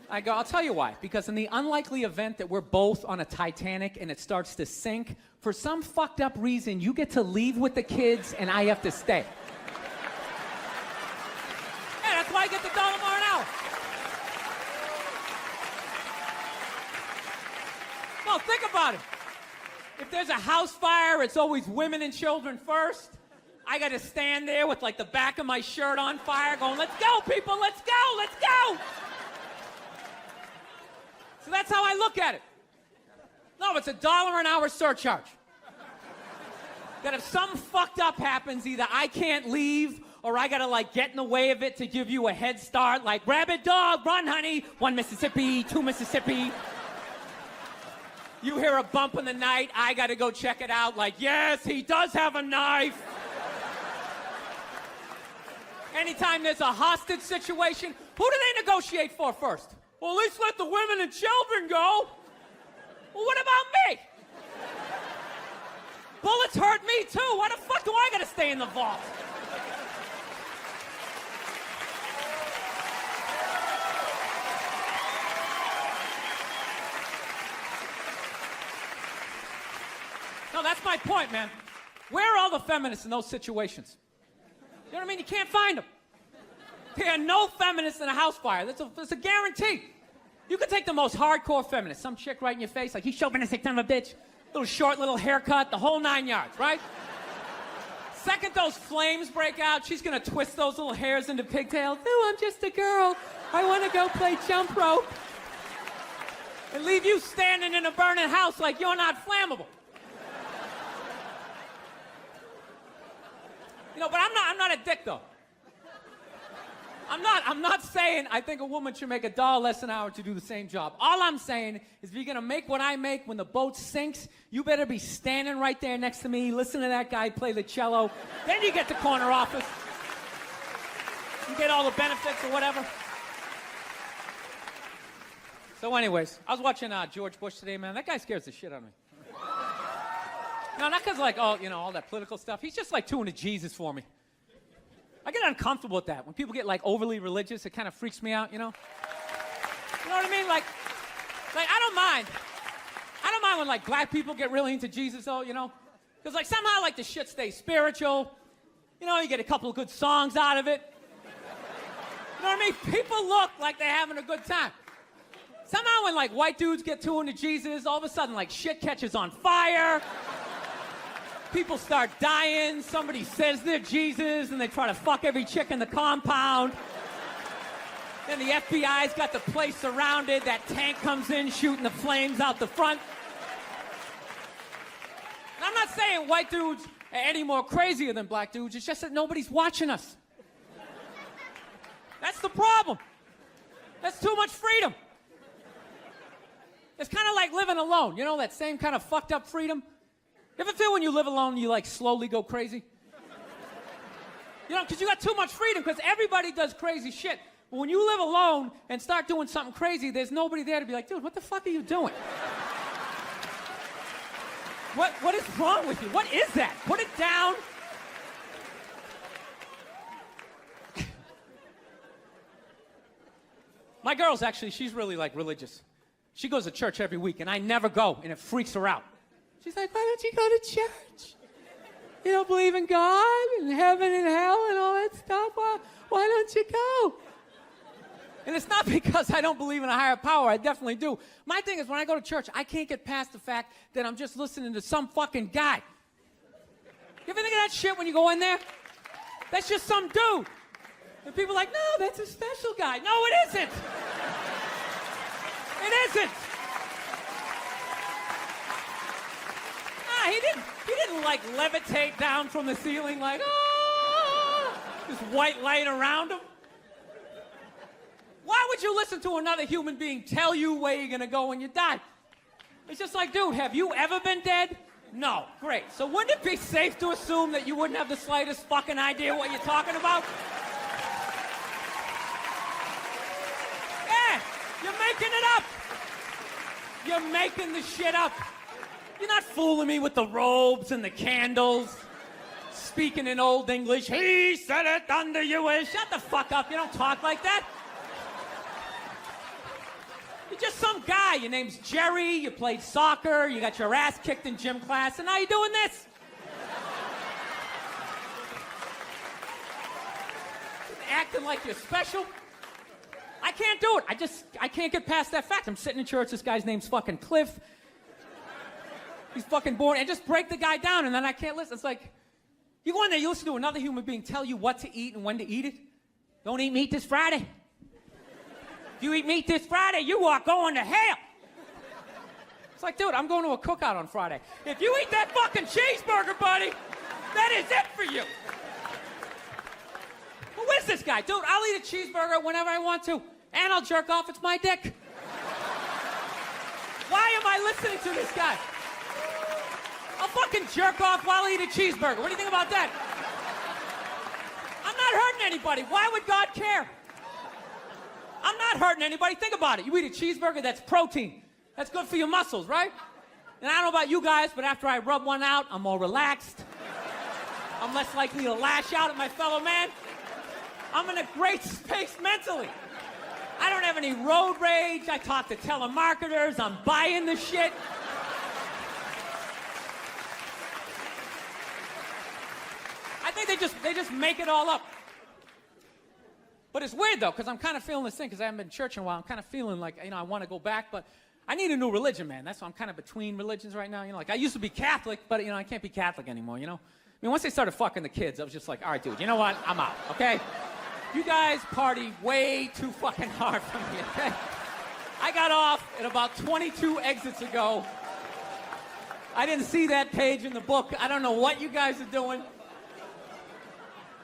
S1: I go, I'll tell you why. Because in the unlikely event that we're both on a Titanic and it starts to sink, for some fucked up reason, you get to leave with the kids and I have to stay. Yeah, that's why I get the $1 more an hour. No, think about it. If there's a house fire, it's always women and children first. I got to stand there with, like, the back of my shirt on fire going, let's go, people, let's go, let's go. So that's how I look at it. No, it's $1 an hour surcharge. That if something fucked up happens, either I can't leave or I got to, like, get in the way of it to give you a head start. Like, rabid dog, run, honey. 1 Mississippi, 2 Mississippi. You hear a bump in the night, I gotta go check it out. Like, yes, he does have a knife. Anytime there's a hostage situation, who do they negotiate for first? Well, at least let the women and children go. Well, what about me? Bullets hurt me too. Why the fuck do I gotta stay in the vault? No, that's my point, man. Where are all the feminists in those situations? You know what I mean? You can't find them. There are no feminists in a house fire. That's a guarantee. You could take the most hardcore feminist, some chick right in your face, like, he's chauvinistic son of a bitch, little short, little haircut, the whole 9 yards, right? Second those flames break out, she's gonna twist those little hairs into pigtails. Oh, I'm just a girl. I wanna go play jump rope. And leave you standing in a burning house like you're not flammable. You know, but I'm not a dick, though. I'm not saying I think a woman should make $1 less an hour to do the same job. All I'm saying is if you're going to make what I make when the boat sinks, you better be standing right there next to me, listen to that guy play the cello. Then you get the corner office. You get all the benefits or whatever. So anyways, I was watching George Bush today, man. That guy scares the shit out of me. No, not because, like, oh, you know, all that political stuff. He's just, like, too into Jesus for me. I get uncomfortable with that. When people get, like, overly religious, it kind of freaks me out, you know? You know what I mean? Like I don't mind. I don't mind when, like, black people get really into Jesus, though, you know? Because, like, somehow, like, the shit stays spiritual. You know, you get a couple of good songs out of it. You know what I mean? People look like they're having a good time. Somehow when, like, white dudes get too into Jesus, all of a sudden, like, shit catches on fire. People start dying, somebody says they're Jesus, and they try to fuck every chick in the compound. Then the FBI's got the place surrounded, that tank comes in shooting the flames out the front. And I'm not saying white dudes are any more crazier than black dudes, it's just that nobody's watching us. That's the problem. That's too much freedom. It's kind of like living alone, you know, that same kind of fucked up freedom? You ever feel when you live alone, you like slowly go crazy? You know, because you got too much freedom, because everybody does crazy shit. But when you live alone and start doing something crazy, there's nobody there to be like, dude, what the fuck are you doing? What is wrong with you? What is that? Put it down. My girl's actually, she's really like religious. She goes to church every week, and I never go, and it freaks her out. She's like, why don't you go to church? You don't believe in God and heaven and hell and all that stuff? Why don't you go? And it's not because I don't believe in a higher power. I definitely do. My thing is, when I go to church, I can't get past the fact that I'm just listening to some fucking guy. You ever think of that shit when you go in there? That's just some dude. And people are like, no, that's a special guy. No, it isn't. It isn't. He didn't like levitate down from the ceiling like, oh, this white light around him. Why would you listen to another human being tell you where you're gonna go when you die? It's just like, dude, have you ever been dead? No. Great. So wouldn't it be safe to assume that you wouldn't have the slightest fucking idea what you're talking about? Yeah, you're making it up. You're making the shit up. You're not fooling me with the robes and the candles, speaking in old English. He said it under you is. Shut the fuck up. You don't talk like that. You're just some guy. Your name's Jerry. You played soccer. You got your ass kicked in gym class, and now you're doing this. Acting like you're special. I can't do it. I can't get past that fact. I'm sitting in church. This guy's name's fucking Cliff. He's fucking born, and just break the guy down, and then I can't listen. It's like, you go in there, you listen to another human being tell you what to eat and when to eat it. Don't eat meat this Friday. If you eat meat this Friday, you are going to hell. It's like, dude, I'm going to a cookout on Friday. If you eat that fucking cheeseburger, buddy, that is it for you. Who is this guy? Dude, I'll eat a cheeseburger whenever I want to, and I'll jerk off. It's my dick. Why am I listening to this guy? I'll fucking jerk off while I eat a cheeseburger. What do you think about that? I'm not hurting anybody. Why would God care? I'm not hurting anybody. Think about it. You eat a cheeseburger, that's protein. That's good for your muscles, right? And I don't know about you guys, but after I rub one out, I'm more relaxed. I'm less likely to lash out at my fellow man. I'm in a great space mentally. I don't have any road rage. I talk to telemarketers. I'm buying the shit. I think they just make it all up. But it's weird though, because I'm kind of feeling this thing, because I haven't been to church in a while. I'm kind of feeling like, I want to go back, but I need a new religion, man. That's why I'm kind of between religions right now. Like I used to be Catholic, but I can't be Catholic anymore, I mean, once they started fucking the kids, I was just like, all right, dude, you know what? I'm out, okay? You guys party way too fucking hard for me, okay? I got off at about 22 exits ago. I didn't see that page in the book. I don't know what you guys are doing.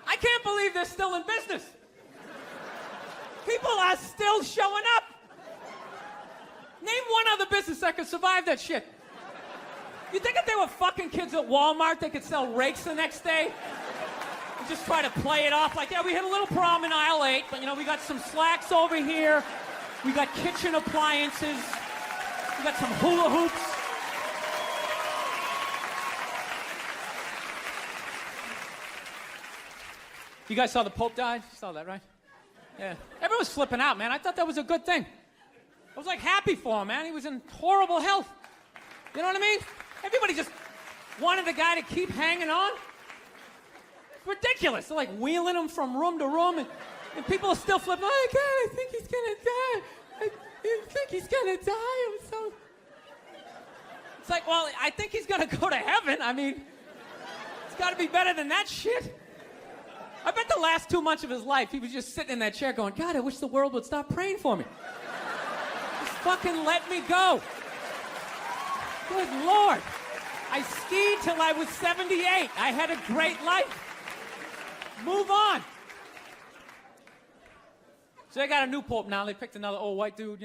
S1: I can't believe they're still in business. People are still showing up. Name one other business that could survive that shit. You think if they were fucking kids at Walmart, they could sell rakes the next day? And just try to play it off like, yeah, we hit a little prom in aisle 8, but we got some slacks over here. We got kitchen appliances. We got some hula hoops. You guys saw the Pope died? You saw that, right? Yeah. Everyone's flipping out, man. I thought that was a good thing. I was like happy for him, man. He was in horrible health. You know what I mean? Everybody just wanted the guy to keep hanging on. It's ridiculous. They're like wheeling him from room to room, and people are still flipping. Oh, God, I think he's gonna die. I think he's gonna die. It's like, well, I think he's gonna go to heaven. I mean, it's got to be better than that shit. I bet the last 2 months of his life, he was just sitting in that chair going, God, I wish the world would stop praying for me. Just fucking let me go. Good Lord. I skied till I was 78. I had a great life. Move on. So they got a new pope now. They picked another old white dude,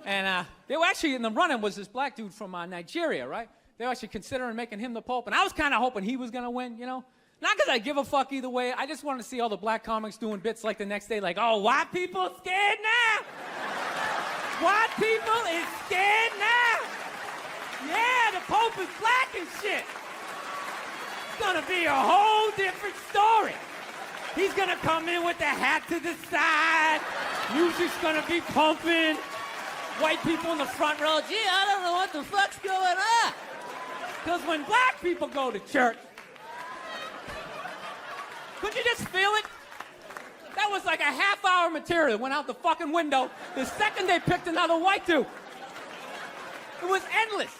S1: And they were actually in the running was this black dude from Nigeria, right? They were actually considering making him the pope. And I was kind of hoping he was going to win, Not because I give a fuck either way. I just wanted to see all the black comics doing bits like the next day, like, oh, white people scared now. White people is scared now. Yeah, the Pope is black and shit. It's gonna be a whole different story. He's gonna come in with the hat to the side. Music's gonna be pumping. White people in the front row, gee, I don't know what the fuck's going on. Because when black people go to church, couldn't you just feel it? That was like a half-hour material. Went out the fucking window the second they picked another white dude. It was endless.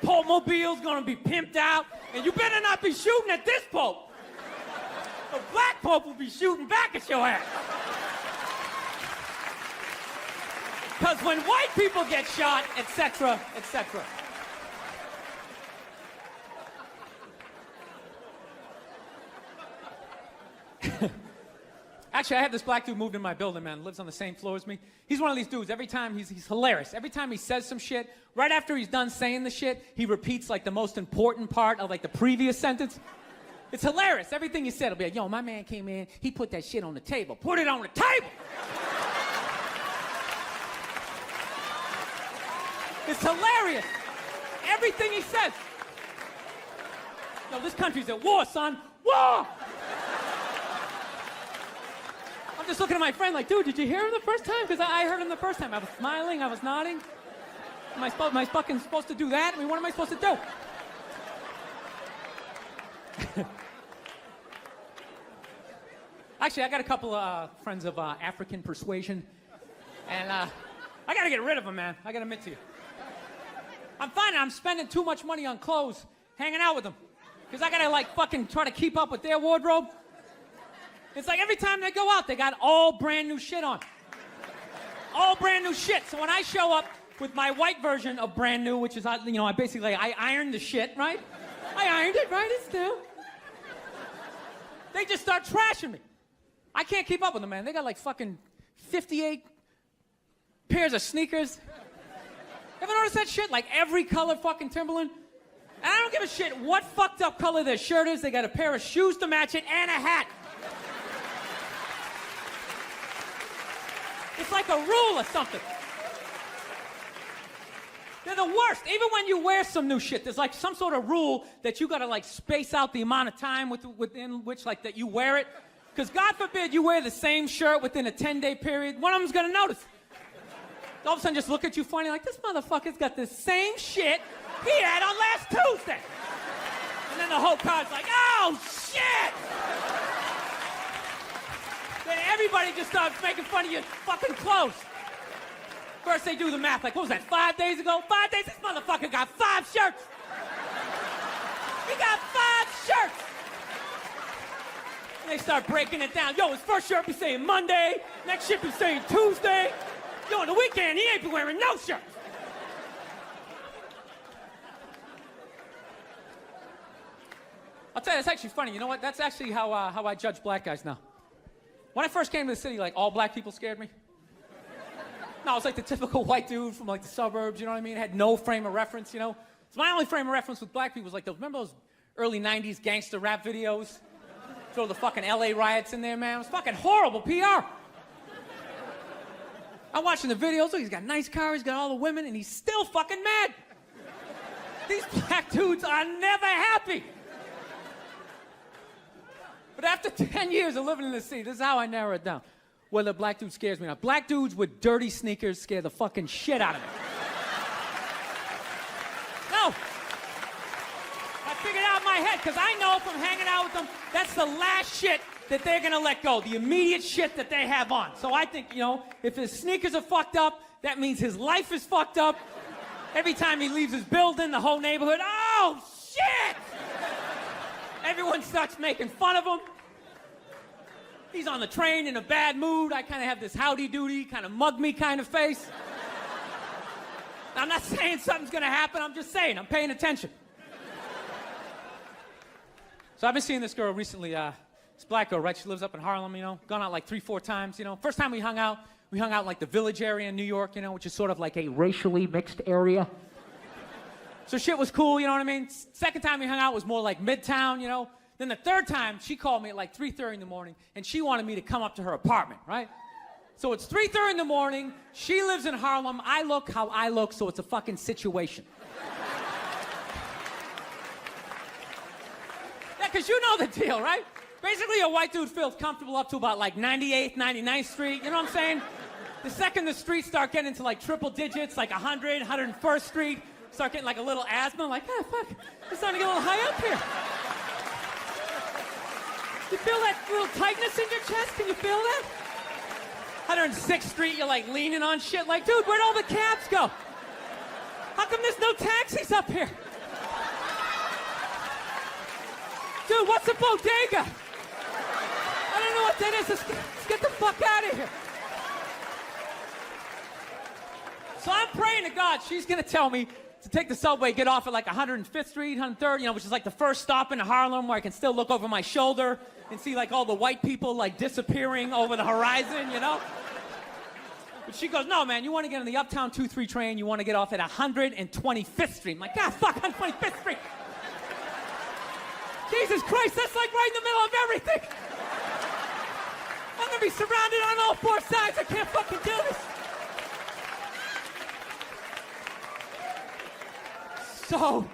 S1: Pope Mobile's gonna be pimped out, and you better not be shooting at this Pope. The black Pope will be shooting back at your ass. Because when white people get shot, etc., etc. Actually, I have this black dude moved in my building, man. Lives on the same floor as me. He's one of these dudes. Every time he's hilarious. Every time he says some shit, right after he's done saying the shit, he repeats like the most important part of like the previous sentence. It's hilarious. Everything he said will be like, yo, my man came in, he put that shit on the table. Put it on the table! It's hilarious. Everything he says. Yo, this country's at war, son. War! I'm just looking at my friend like, dude, did you hear him the first time? Because I heard him the first time. I was smiling, I was nodding. Am I fucking supposed to do that? I mean, what am I supposed to do? Actually, I got a couple of friends of African persuasion. And I got to get rid of them, man. I got to admit to you. I'm finding I'm spending too much money on clothes hanging out with them. Because I got to like fucking try to keep up with their wardrobe. It's like every time they go out, they got all brand new shit on. All brand new shit. So when I show up with my white version of brand new, which is, I ironed the shit, right? I ironed it, right? It's new. They just start trashing me. I can't keep up with them, man. They got like fucking 58 pairs of sneakers. Ever notice that shit? Like every color fucking Timberland? And I don't give a shit what fucked up color their shirt is. They got a pair of shoes to match it and a hat. It's like a rule or something. They're the worst. Even when you wear some new shit, there's like some sort of rule that you gotta like space out the amount of time within which like that you wear it. Because God forbid you wear the same shirt within a 10-day period, one of them's gonna notice. All of a sudden just look at you funny like, this motherfucker's got the same shit he had on last Tuesday. And then the whole crowd's like, oh shit! Then everybody just starts making fun of your fucking clothes. First they do the math, like, what was that, 5 days ago? 5 days? This motherfucker got 5 shirts! He got 5 shirts! And they start breaking it down. Yo, his first shirt be saying Monday, next shirt be saying Tuesday. Yo, on the weekend, he ain't been wearing no shirts. I'll tell you, it's actually funny. You know what? That's actually how I judge black guys now. When I first came to the city, like, all black people scared me. No, I was like the typical white dude from like the suburbs, you know what I mean? Had no frame of reference, you know? So my only frame of reference with black people was like remember those early 90s gangster rap videos? Throw the fucking LA riots in there, man. It was fucking horrible PR. I'm watching the videos, look, he's got a nice car, he's got all the women, and he's still fucking mad. These black dudes are never happy. But after 10 years of living in the city, this is how I narrow it down. Whether a black dude scares me or not. Black dudes with dirty sneakers scare the fucking shit out of me. No. I figured it out in my head, because I know from hanging out with them, that's the last shit that they're gonna let go. The immediate shit that they have on. So I think, you know, if his sneakers are fucked up, that means his life is fucked up. Every time he leaves his building, the whole neighborhood, oh, shit! Everyone starts making fun of him. He's on the train in a bad mood. I kind of have this howdy-doody, kind of mug-me kind of face. I'm not saying something's going to happen. I'm just saying. I'm paying attention. So I've been seeing this girl recently. This black girl, right? She lives up in Harlem, you know. Gone out like 3-4 times, you know. First time we hung out in like the Village area in New York, you know, which is sort of like a racially mixed area. So shit was cool, you know what I mean? Second time we hung out was more like Midtown, you know. Then the third time, she called me at like 3:30 in the morning, and she wanted me to come up to her apartment, right? So it's 3:30 in the morning, she lives in Harlem, I look how I look, so it's a fucking situation. Yeah, because you know the deal, right? Basically, a white dude feels comfortable up to about like 98th, 99th Street, you know what I'm saying? The second the streets start getting into like triple digits, like 100, 101st Street, start getting like a little asthma, like, ah, fuck, it's starting to get a little high up here. You feel that little tightness in your chest? Can you feel that? 106th Street, you're like leaning on shit like, dude, where'd all the cabs go? How come there's no taxis up here? Dude, what's a bodega? I don't know what that is. Let's get the fuck out of here. So I'm praying to God she's gonna tell me to take the subway, get off at like 105th Street, 103rd, you know, which is like the first stop in Harlem where I can still look over my shoulder and see like all the white people like disappearing over the horizon, you know? But she goes, no, man, you want to get on the Uptown 2-3 train, you want to get off at 125th Street. I'm like, God, fuck, 125th Street. Jesus Christ, that's like right in the middle of everything. I'm going to be surrounded on all 4 sides. I can't fucking do this. So,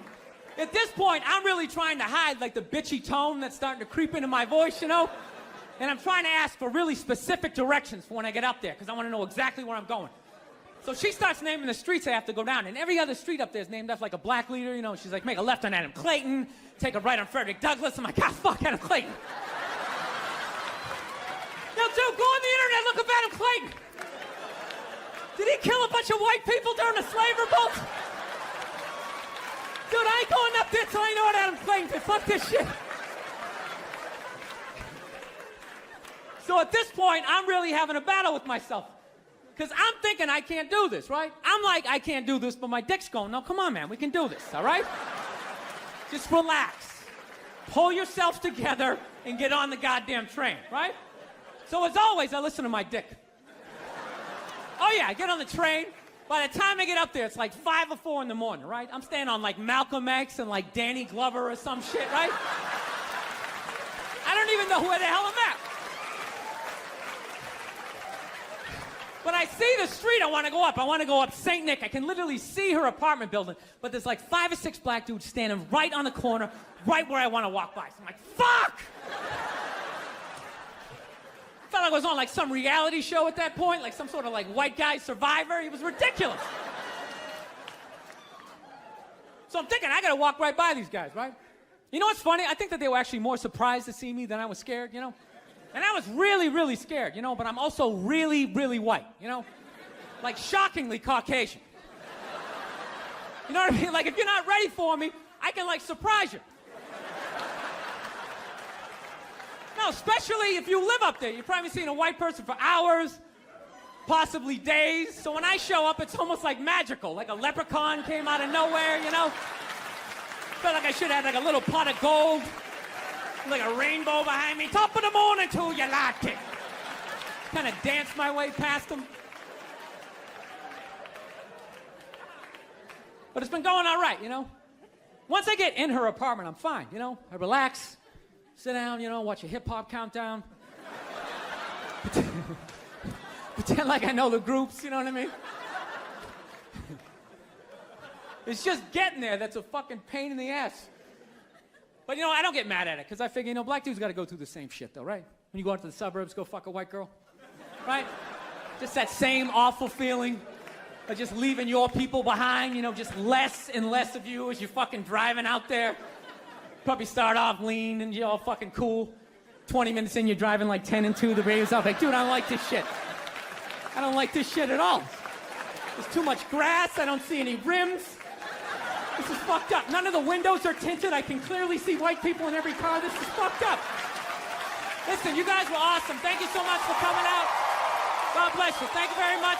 S1: at this point, I'm really trying to hide like the bitchy tone that's starting to creep into my voice, you know? And I'm trying to ask for really specific directions for when I get up there, because I want to know exactly where I'm going. So she starts naming the streets I have to go down, and every other street up there is named after like a black leader, you know? She's like, make a left on Adam Clayton, take a right on Frederick Douglass. I'm like, ah, fuck Adam Clayton. Yo, dude, go on the internet, look up Adam Clayton. Did he kill a bunch of white people during the slave revolt? Dude, I ain't going up there till I know what Adam Clayton did. Fuck this shit. So at this point, I'm really having a battle with myself. Because I'm thinking I can't do this, right? I'm like, I can't do this, but my dick's going, no, come on, man, we can do this, all right? Just relax. Pull yourself together and get on the goddamn train, right? So as always, I listen to my dick. Oh yeah, I get on the train, By the time I get up there, it's like 5 or 4 in the morning, right? I'm staying on like Malcolm X and like Danny Glover or some shit, right? I don't even know where the hell I'm at. But I see the street I want to go up. I want to go up St. Nick. I can literally see her apartment building, but there's like 5 or 6 black dudes standing right on the corner, right where I want to walk by. So I'm like, fuck! Felt like I was on like some reality show at that point, like some sort of like white guy survivor. It was ridiculous. So I'm thinking, I gotta walk right by these guys, right? You know what's funny? I think that they were actually more surprised to see me than I was scared, you know? And I was really, really scared, you know, but I'm also really, really white, you know? Like shockingly Caucasian. You know what I mean? Like if you're not ready for me, I can like surprise you. No, especially if you live up there. You've probably seen a white person for hours, possibly days. So when I show up, it's almost like magical. Like a leprechaun came out of nowhere, you know? Felt like I should have had like a little pot of gold, like a rainbow behind me. Top of the morning to you like it. Kind of danced my way past them. But it's been going all right, you know? Once I get in her apartment, I'm fine, you know? I relax. Sit down, you know, watch a hip-hop countdown. Pretend like I know the groups, you know what I mean? It's just getting there that's a fucking pain in the ass. But, you know, I don't get mad at it, because I figure, you know, black dudes got to go through the same shit, though, right? When you go out to the suburbs, go fuck a white girl, right? Just that same awful feeling of just leaving your people behind, you know, just less and less of you as you're fucking driving out there. Probably start off lean and you're all fucking cool. 20 minutes in, you're driving like 10 and 2, the radio's off. Like, dude, I don't like this shit. I don't like this shit at all. There's too much grass. I don't see any rims. This is fucked up. None of the windows are tinted. I can clearly see white people in every car. This is fucked up. Listen, you guys were awesome. Thank you so much for coming out. God bless you. Thank you very much.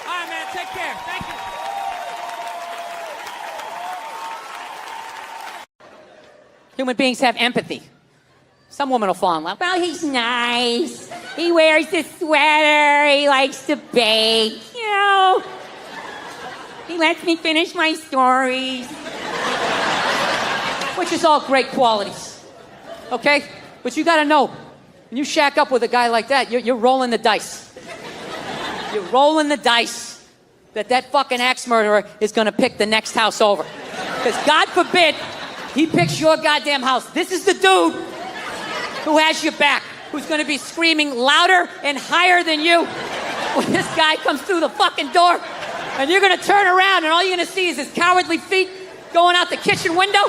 S1: All right, man. Take care. Thank you.
S7: Human beings have empathy. Some woman will fall in love. Well, he's nice. He wears a sweater. He likes to bake. You know, he lets me finish my stories. Which is all great qualities. Okay? But you gotta know, when you shack up with a guy like that, you're rolling the dice. You're rolling the dice that fucking axe murderer is gonna pick the next house over. Because God forbid, he picks your goddamn house. This is the dude who has your back, who's going to be screaming louder and higher than you when this guy comes through the fucking door. And you're going to turn around and all you're going to see is his cowardly feet going out the kitchen window.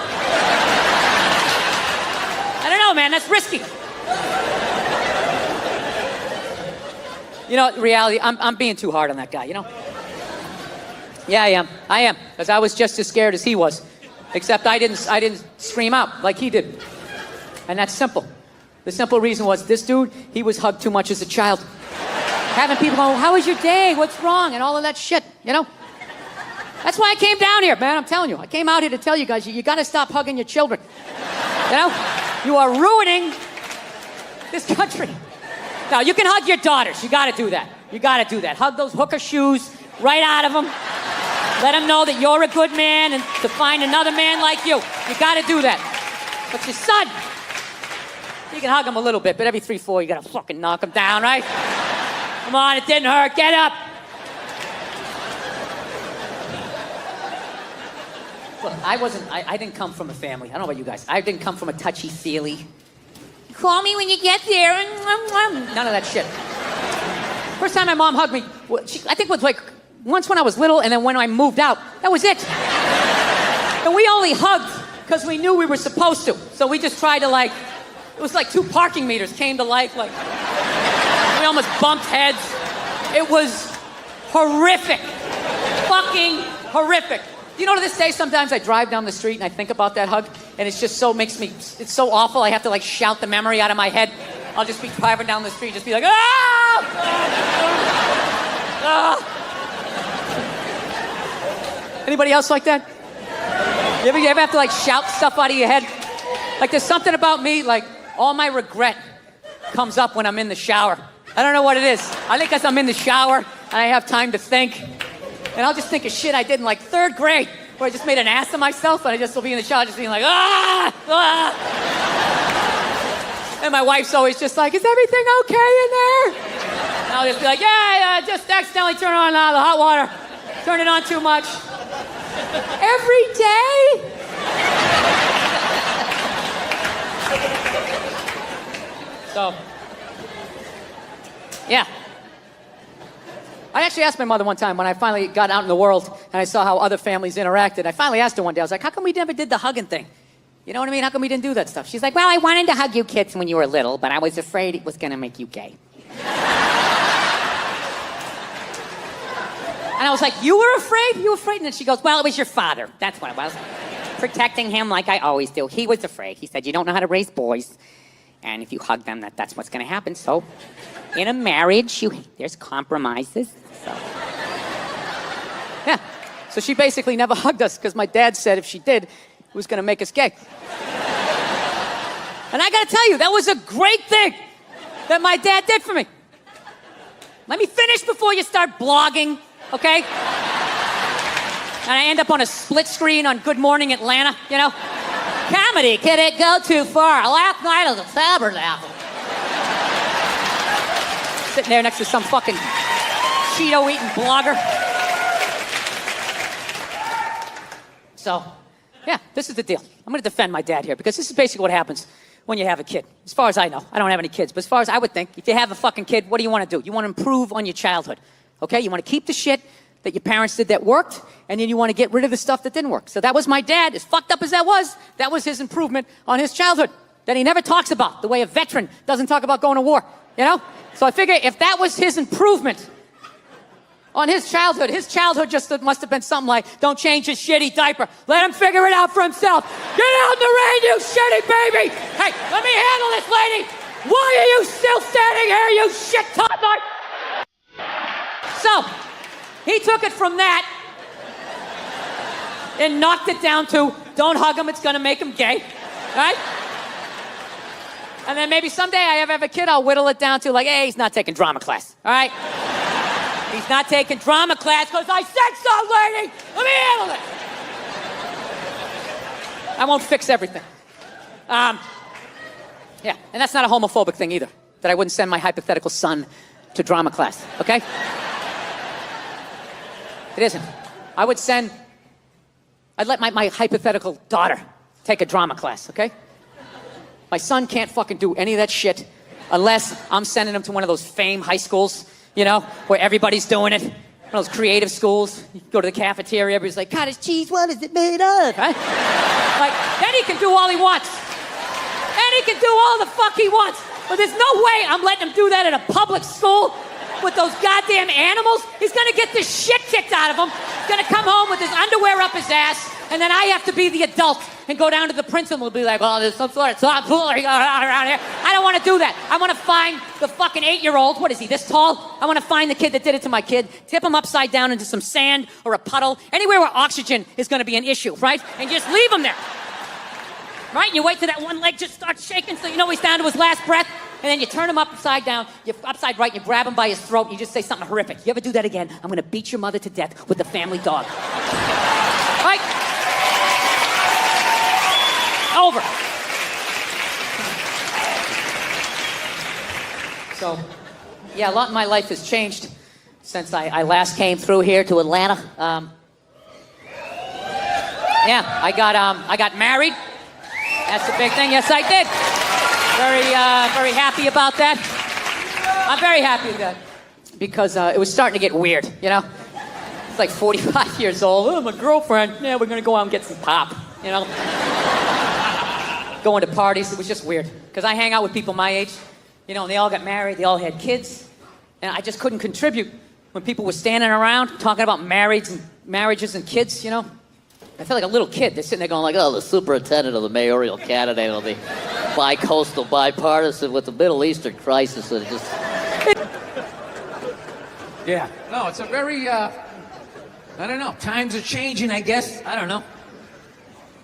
S7: I don't know, man. That's risky. You know, reality, I'm being too hard on that guy, you know? Yeah, I am. Because I was just as scared as he was. Except I didn't scream out like he did. And that's simple. The simple reason was this dude, he was hugged too much as a child. Having people go, how was your day? What's wrong? And all of that shit, you know? That's why I came down here, man. I'm telling you. I came out here to tell you guys, you got to stop hugging your children. You know? You are ruining this country. Now, you can hug your daughters. You got to do that. You got to do that. Hug those hooker shoes right out of them. Let them know that you're a good man and to find another man like you. You got to do that. But your son, you can hug him a little bit, but every 3-4, you got to fucking knock him down, right? Come on, it didn't hurt. Get up. Look, I didn't come from a family. I don't know about you guys. I didn't come from a touchy-feely. Call me when you get there. None of that shit. First time my mom hugged me, I think it was like once when I was little, and then when I moved out. That was it. And we only hugged because we knew we were supposed to. So we just tried to it was like 2 parking meters came to life. Like, we almost bumped heads. It was horrific. Fucking horrific. You know, to this day, sometimes I drive down the street and I think about that hug, and it's just it's so awful, I have to shout the memory out of my head. I'll just be driving down the street, just be like, ah! Ah! Anybody else like that? You ever have to shout stuff out of your head? There's something about me, all my regret comes up when I'm in the shower. I don't know what it is. I think because I'm in the shower, and I have time to think. And I'll just think of shit I did in like 3rd grade, where I just made an ass of myself, and I just will be in the shower just being like, ah, ah. And my wife's always just like, is everything okay in there? And I'll just be like, yeah, just accidentally turn on the hot water. Turn it on too much. Every day? So, yeah. I actually asked my mother one time when I finally got out in the world and I saw how other families interacted. I finally asked her one day, I was like, how come we never did the hugging thing? You know what I mean? How come we didn't do that stuff? She's like, well, I wanted to hug you kids when you were little, but I was afraid it was going to make you gay. And I was like, you were afraid? You were afraid? And then she goes, well, it was your father. That's what it was. Protecting him like I always do. He was afraid. He said, you don't know how to raise boys. And if you hug them, that's what's going to happen. So in a marriage, there's compromises. So, yeah. So she basically never hugged us because my dad said if she did, it was going to make us gay. And I got to tell you, that was a great thing that my dad did for me. Let me finish before you start blogging, okay? And I end up on a split screen on Good Morning Atlanta, you know? Comedy, can it go too far? Last night at the Tabernacle. Sitting there next to some fucking Cheeto-eating blogger. So, yeah, this is the deal. I'm going to defend my dad here because this is basically what happens when you have a kid. As far as I know, I don't have any kids, but as far as I would think, if you have a fucking kid, what do you want to do? You want to improve on your childhood, okay? You want to keep the shit that your parents did that worked, and then you want to get rid of the stuff that didn't work. So that was my dad, as fucked up as that was his improvement on his childhood that he never talks about, the way a veteran doesn't talk about going to war, you know? So I figure if that was his improvement on his childhood just must have been something like, don't change his shitty diaper. Let him figure it out for himself. Get out in the rain, you shitty baby. Hey, let me handle this, lady. Why are you still standing here, you shit toddler? So, he took it from that and knocked it down to, don't hug him, it's gonna make him gay, right? And then maybe someday I have a kid, I'll whittle it down to like, hey, he's not taking drama class, all right? He's not taking drama class because I said so, lady! Let me handle it! I won't fix everything. Yeah, and that's not a homophobic thing either, that I wouldn't send my hypothetical son to drama class, okay? It isn't. I'd let my hypothetical daughter take a drama class, okay? My son can't fucking do any of that shit unless I'm sending him to one of those fame high schools, you know, where everybody's doing it. One of those creative schools. You go to the cafeteria, everybody's like, cottage cheese, what is it made of? Right? Like, then he can do all he wants. Then he can do all the fuck he wants. But there's no way I'm letting him do that at a public school with those goddamn animals. He's gonna get the shit kicked out of him. He's gonna come home with his underwear up his ass, and then I have to be the adult and go down to the principal and be like, oh, there's some sort of tomfoolery going on around here. I don't want to do that. I want to find the fucking 8-year-old. What is he, this tall? I want to find the kid that did it to my kid, tip him upside down into some sand or a puddle, anywhere where oxygen is going to be an issue, right? And just leave him there. Right? And you wait till that one leg just starts shaking so you know he's down to his last breath. And then you turn him upside down, you're upside right, and you grab him by his throat, and you just say something horrific. You ever do that again, I'm going to beat your mother to death with the family dog. Right? Over. So, yeah, a lot in my life has changed since I last came through here to Atlanta. Yeah, I got married. That's the big thing. Yes, I did. Very happy about that. I'm very happy with that because it was starting to get weird, you know? It's like 45 years old. Oh, my girlfriend. Yeah, we're going to go out and get some pop, you know? Going to parties. It was just weird because I hang out with people my age, you know, and they all got married. They all had kids. And I just couldn't contribute when people were standing around talking about marriages and kids, you know? I feel like a little kid. They're sitting there going like, oh, the superintendent of the mayoral candidate will be bi-coastal, bipartisan with the Middle Eastern crisis. And it just...
S5: Yeah. No, it's a very, I don't know. Times are changing, I guess. I don't know.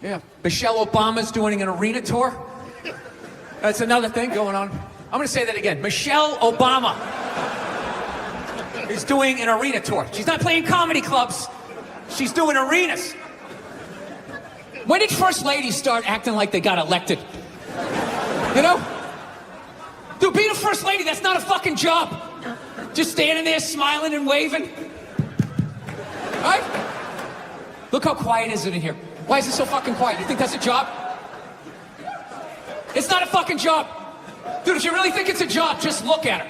S5: Yeah. Michelle Obama's doing an arena tour. That's another thing going on. I'm going to say that again. Michelle Obama
S1: is doing an arena tour. She's not playing comedy clubs. She's doing arenas. When did first ladies start acting like they got elected? You know? Dude, being a first lady, that's not a fucking job. Just standing there smiling and waving. Right? Look how quiet is it in here. Why is it so fucking quiet? You think that's a job? It's not a fucking job. Dude, if you really think it's a job, just look at her.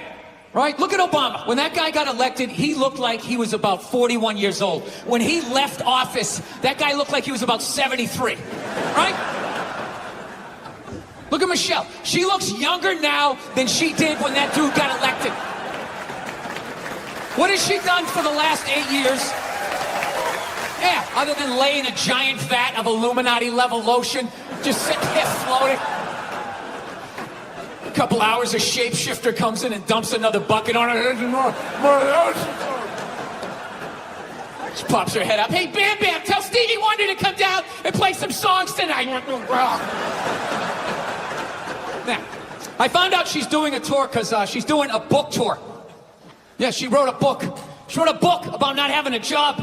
S1: Right? Look at Obama. When that guy got elected, he looked like he was about 41 years old. When he left office, that guy looked like he was about 73. Right? Look at Michelle. She looks younger now than she did when that dude got elected. What has she done for the last 8 years? Yeah, other than laying a giant vat of Illuminati-level lotion, just sitting there floating. A couple hours, a shapeshifter comes in and dumps another bucket on her. She pops her head up. Hey, Bam Bam, tell Stevie Wonder to come down and play some songs tonight. Now, I found out she's doing a tour because she's doing a book tour. Yeah, she wrote a book. She wrote a book about not having a job.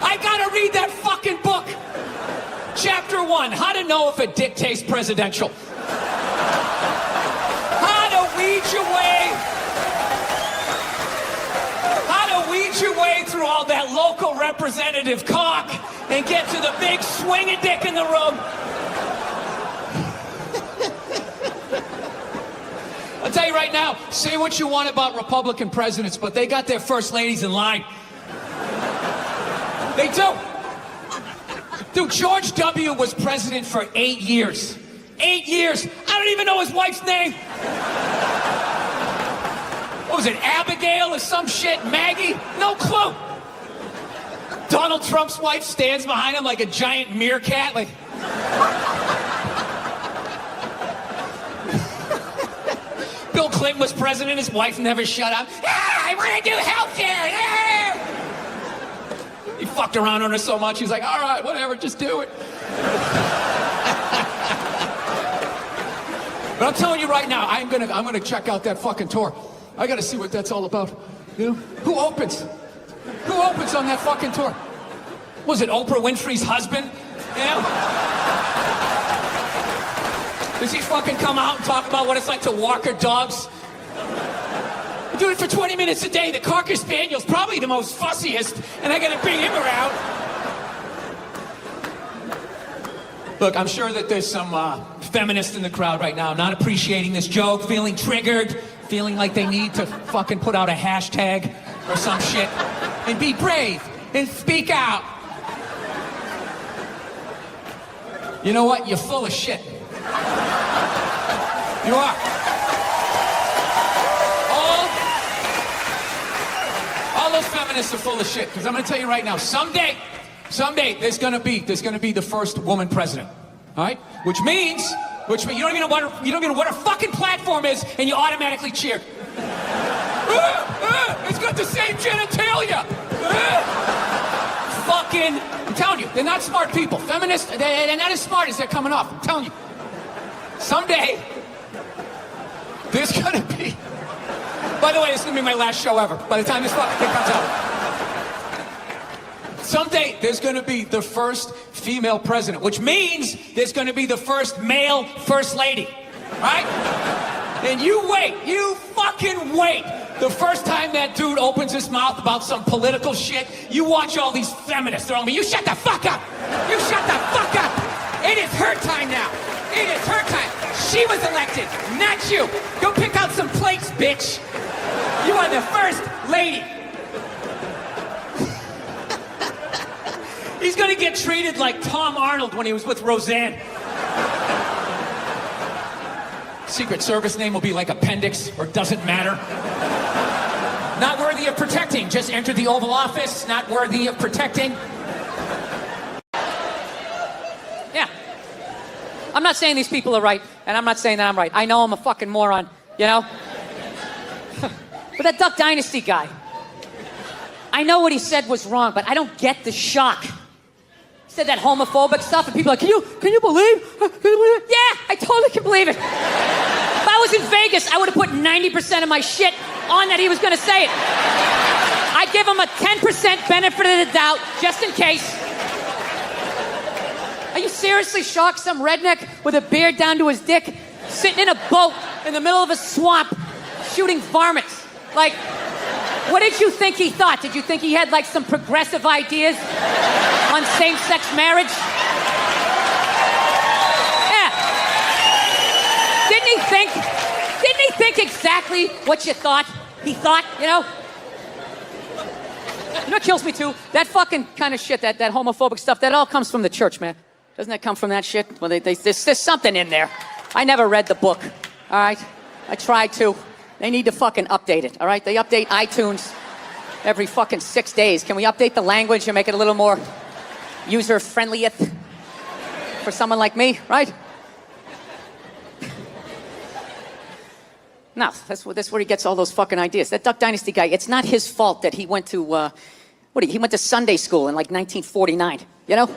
S1: I gotta read that fucking book. Chapter 1, how to know if a dick tastes presidential. How to weed your way through all that local representative cock and get to the big swinging dick in the room. I'll tell you right now, say what you want about Republican presidents, but they got their first ladies in line. They do. Dude, George W. was president for 8 years. 8 years. I don't even know his wife's name. What was it, Abigail or some shit? Maggie? No clue. Donald Trump's wife stands behind him like a giant meerkat, like... Bill Clinton was president, his wife never shut up. Ah, I want to do health care. Ah! He fucked around on her so much, he's like, all right, whatever, just do it. But I'm telling you right now, I'm gonna check out that fucking tour. I gotta see what that's all about. You know? Who opens? Who opens on that fucking tour? Was it Oprah Winfrey's husband? You know? Does he fucking come out and talk about what it's like to walk her dogs? I do it for 20 minutes a day. The Cocker Spaniel's probably the most fussiest, and I gotta bring him around. Look, I'm sure that there's some feminists in the crowd right now not appreciating this joke, feeling triggered, feeling like they need to fucking put out a hashtag or some shit and be brave and speak out. You know what? You're full of shit. You are. All those feminists are full of shit. Because I'm going to tell you right now, someday, there's going to be the first woman president. All right? Which means you don't even know what her fucking platform is, and you automatically cheer. It's got the same genitalia. Fucking, I'm telling you, they're not smart people. Feminists, they're not as smart as they're coming off. I'm telling you. Someday, there's gonna be... By the way, this is gonna be my last show ever. By the time this fucking thing comes out. Someday, there's gonna be the first female president, which means there's gonna be the first male first lady. Right? And you wait. You fucking wait. The first time that dude opens his mouth about some political shit, you watch all these feminists throwing me. You shut the fuck up. You shut the fuck up. It is her time now. It is her time. She was elected, not you. Go pick out some plates, bitch. You are the first lady. He's gonna get treated like Tom Arnold when he was with Roseanne. Secret Service name will be like Appendix or Doesn't Matter. Not worthy of protecting. Just entered the Oval Office. Not worthy of protecting.
S7: Yeah. I'm not saying these people are right, and I'm not saying that I'm right. I know I'm a fucking moron, you know? But that Duck Dynasty guy, I know what he said was wrong, but I don't get the shock. He said that homophobic stuff, and people are like, can you believe? Yeah, I totally can believe it. If I was
S1: was in Vegas, I would have put 90% of my shit on that he was going to say it. I give him a 10% benefit of the doubt, just in case. Are you seriously shocked? Some redneck with a beard down to his dick, sitting in a boat in the middle of a swamp, shooting varmints. Like, what did you think he thought? Did you think he had like some progressive ideas on same-sex marriage? Yeah. Didn't he think exactly what you thought he thought, you know? You know what kills me too? That fucking kind of shit, that homophobic stuff, that all comes from the church, man. Doesn't that come from that shit? Well, there's something in there. I never read the book, all right? I tried to. They need to fucking update it, all right? They update iTunes every fucking 6 days. Can we update the language and make it a little more user-friendly for someone like me, right? No, that's where he gets all those fucking ideas. That Duck Dynasty guy, it's not his fault that he went to, he went to Sunday school in like 1949, you know?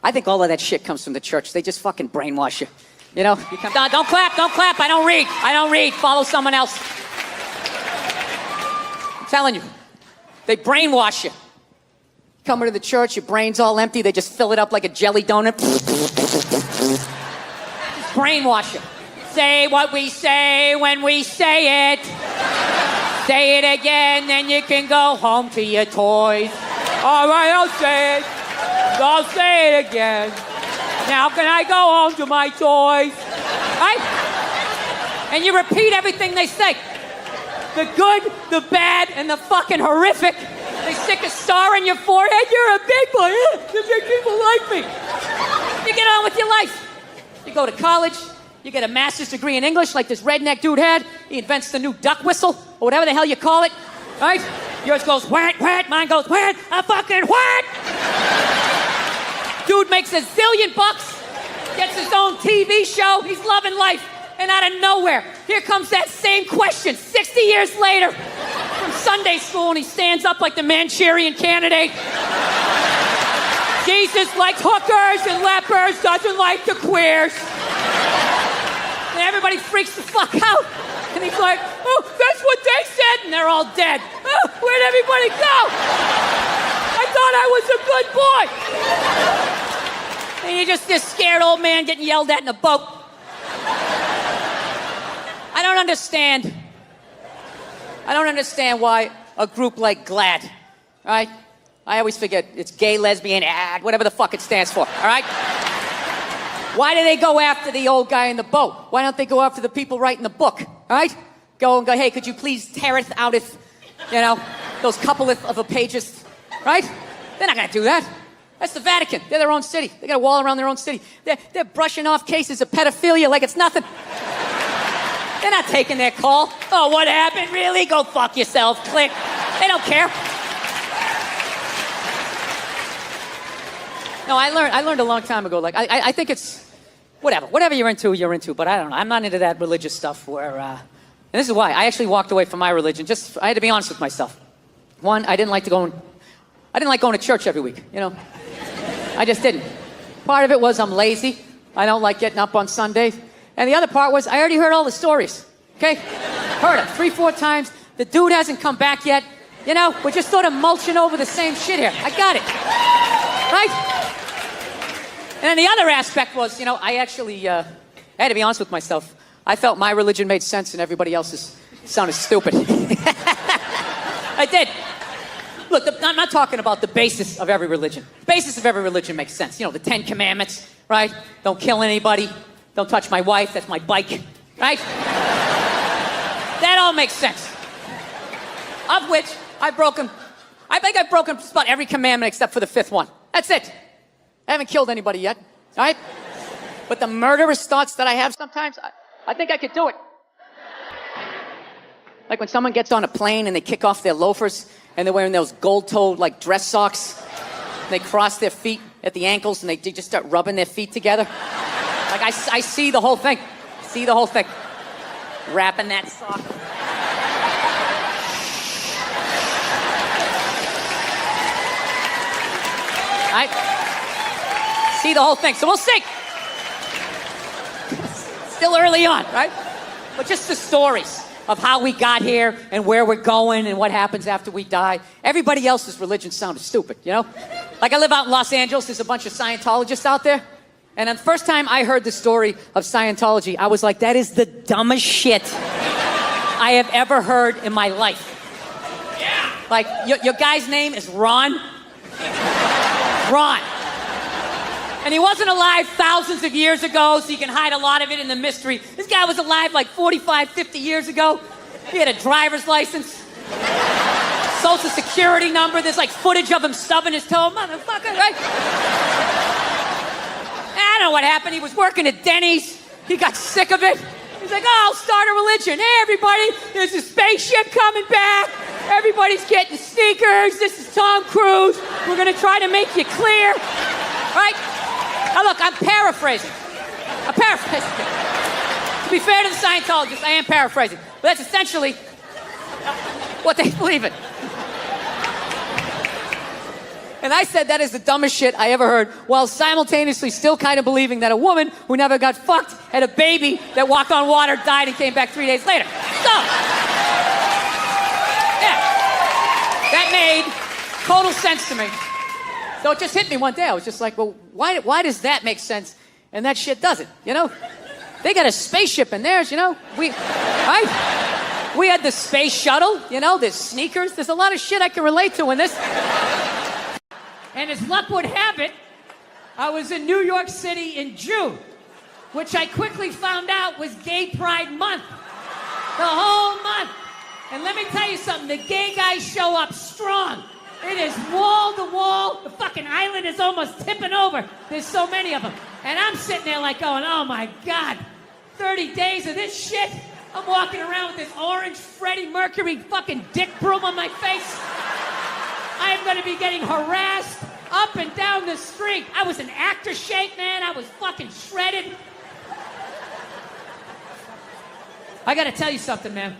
S1: I think all of that shit comes from the church. They just fucking brainwash you. You know? Don't clap. I don't read. Follow someone else. I'm telling you. They brainwash you. Come into the church, your brain's all empty. They just fill it up like a jelly donut. Just brainwash you. Say what we say when we say it. Say it again, then you can go home to your toys. All right, I'll say it. I'll say it again. Now can I go home to my toys? Right? And you repeat everything they say. The good, the bad, and the fucking horrific. They stick a star in your forehead. You're a big boy. The big people like me. You get on with your life. You go to college. You get a master's degree in English like this redneck dude had. He invents the new duck whistle, or whatever the hell you call it. Right? Yours goes whack, whack. Mine goes whack, a fucking whack. Dude makes $1 zillion, gets his own TV show. He's loving life. And out of nowhere, here comes that same question 60 years later from Sunday school, and he stands up like the Manchurian Candidate. Jesus likes hookers and lepers, doesn't like the queers. And everybody freaks the fuck out. And he's like, oh, that's what they said. And they're all dead. Oh, where'd everybody go? I thought I was a good boy. And you're just this scared old man getting yelled at in a boat. I don't understand why a group like GLAAD, right? I always forget, it's gay, lesbian, whatever the fuck it stands for, all right? Why do they go after the old guy in the boat? Why don't they go after the people writing the book, all right? Go, hey, could you please tear it out those couple of pages, right? They're not gonna do that. That's the Vatican. They're their own city. They got a wall around their own city. They're brushing off cases of pedophilia like it's nothing. They're not taking their call. Oh, what happened? Really? Go fuck yourself. Click. They don't care. No, I learned a long time ago. Like, I think it's whatever you're into. But I don't know. I'm not into that religious stuff where. And this is why I actually walked away from my religion. I had to be honest with myself. One, I didn't like going to church every week. You know, I just didn't. Part of it was I'm lazy. I don't like getting up on Sundays. And the other part was I already heard all the stories. Okay, heard it 3-4 times. The dude hasn't come back yet. You know, we're just sort of mulching over the same shit here. I got it. Right? And then the other aspect was, I actually I had to be honest with myself. I felt my religion made sense and everybody else's sounded stupid. I did. Look, I'm not talking about the basis of every religion. The basis of every religion makes sense. The 10 Commandments, right? Don't kill anybody. Don't touch my wife. That's my bike, right? That all makes sense. Of which I think I've broken just about every commandment except for the 5th one. That's it. I haven't killed anybody yet, all right? But the murderous thoughts that I have sometimes, I think I could do it. Like when someone gets on a plane and they kick off their loafers and they're wearing those gold-toed like dress socks. And they cross their feet at the ankles and they just start rubbing their feet together. Like I see the whole thing. Wrapping that sock. Right? See the whole thing. So we'll see.
S7: Still early on, right? But just the stories of how we got here and where we're going and what happens after we die. Everybody else's religion sounded stupid, you know? Like I live out in Los Angeles, there's a bunch of Scientologists out there. And the first time I heard the story of Scientology, I was like, that is the dumbest shit I have ever heard in my life. Yeah. Like, your guy's name is Ron. Ron. And he wasn't alive thousands of years ago, so you can hide a lot of it in the mystery. This guy was alive like 45, 50 years ago. He had a driver's license, social security number. There's like footage of him stubbing his toe. Motherfucker, right? I don't know what happened. He was working at Denny's. He got sick of it. He's like, oh, I'll start a religion. Hey, everybody, there's a spaceship coming back. Everybody's getting sneakers. This is Tom Cruise. We're going to try to make you clear. Right? Now, look, I'm paraphrasing. To be fair to the Scientologists, I am paraphrasing. But that's essentially what they believe in. And I said that is the dumbest shit I ever heard, while simultaneously still kind of believing that a woman who never got fucked had a baby that walked on water, died, and came back 3 days later. So, yeah, that made total sense to me. So it just hit me one day. I was just like, well, why does that make sense and that shit doesn't, you know? They got a spaceship in theirs, you know? Right? We had the space shuttle, you know, there's sneakers. There's a lot of shit I can relate to in this.
S1: And as luck would have it, I was in New York City in June, which I quickly found out was Gay Pride Month. The whole month. And let me tell you something, the gay guys show up strong. It is wall to wall. The fucking island is almost tipping over. There's so many of them. And I'm sitting there like going, oh my God, 30 days of this shit. I'm walking around with this orange Freddie Mercury fucking dick broom on my face. I am going to be getting harassed up and down the street. I was in actor shape, man. I was fucking shredded. I got to tell you something, man.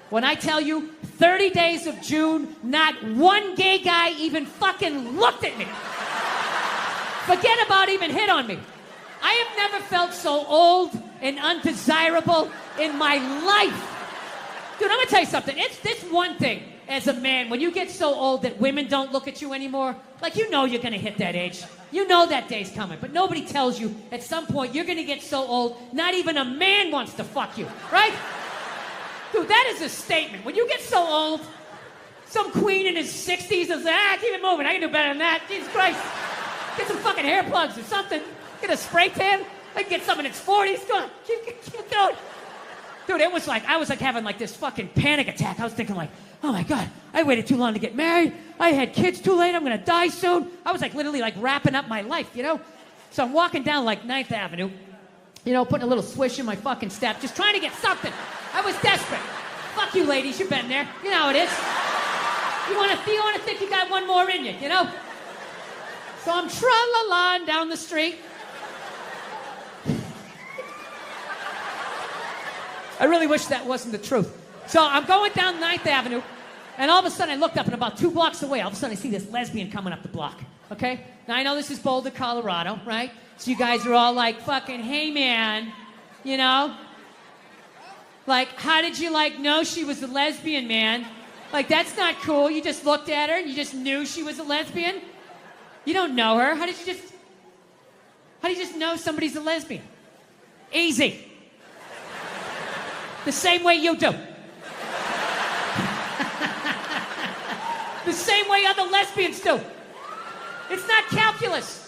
S1: When I tell you 30 days of June, not one gay guy even fucking looked at me. Forget about even hit on me. I have never felt so old and undesirable in my life. Dude, I'm going to tell you something. It's this one thing. As a man, when you get so old that women don't look at you anymore, like you know you're gonna hit that age. You know that day's coming, but nobody tells you at some point you're gonna get so old, not even a man wants to fuck you, right? Dude, that is a statement. When you get so old, some queen in his 60s is like, keep it moving, I can do better than that. Jesus Christ. Get some fucking hair plugs or something. Get a spray tan. I can get some in its 40s. Go on, keep going. Dude, it was like, I was like having like this fucking panic attack. I was thinking like, oh my God, I waited too long to get married. I had kids too late. I'm going to die soon. I was like literally like wrapping up my life, you know? So I'm walking down like 9th Avenue, you know, putting a little swish in my fucking step, just trying to get something. I was desperate. Fuck you ladies, you've been there. You know how it is. You want to think you got one more in you, you know? So I'm tra-la-la down the street. I really wish that wasn't the truth. So I'm going down 9th Avenue, and all of a sudden I looked up, and about 2 blocks away, all of a sudden I see this lesbian coming up the block, okay? Now I know this is Boulder, Colorado, right? So you guys are all like, fucking, hey man, you know? Like, how did you like know she was a lesbian, man? Like, that's not cool. You just looked at her and you just knew she was a lesbian? You don't know her. How do you just know somebody's a lesbian? Easy. The same way you do. The same way other lesbians do. It's not calculus.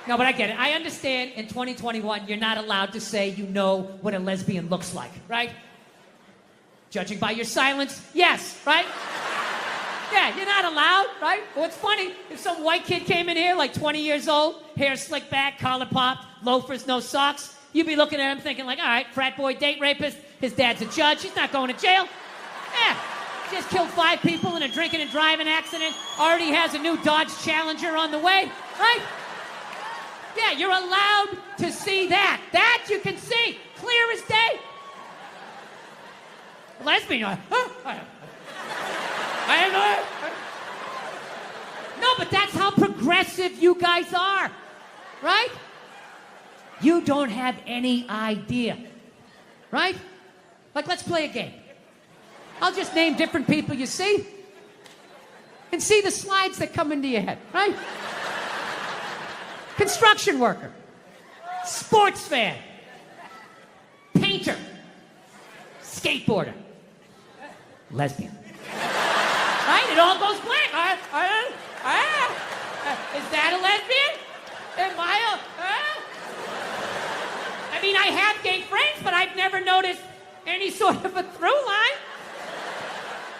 S1: No, but I get it. I understand in 2021, you're not allowed to say you know what a lesbian looks like, right? Judging by your silence, yes, right? Yeah, you're not allowed, right? Well, it's funny. If some white kid came in here, like 20 years old, hair slicked back, collar popped, loafers, no socks, you'd be looking at him thinking like, all right, frat boy, date rapist, his dad's a judge, he's not going to jail. Yeah, just killed 5 people in a drinking and driving accident, already has a new Dodge Challenger on the way, right? Yeah, you're allowed to see that. That you can see, clear as day. Lesbian, I don't know. No, but that's how progressive you guys are, right? You don't have any idea. Right? Like, let's play a game. I'll just name different people you see and see the slides that come into your head, right? Construction worker, sports fan, painter, skateboarder, lesbian. Right? It all goes blank. Is that a lesbian? Am I I mean, I have gay friends, but I've never noticed any sort of a through line.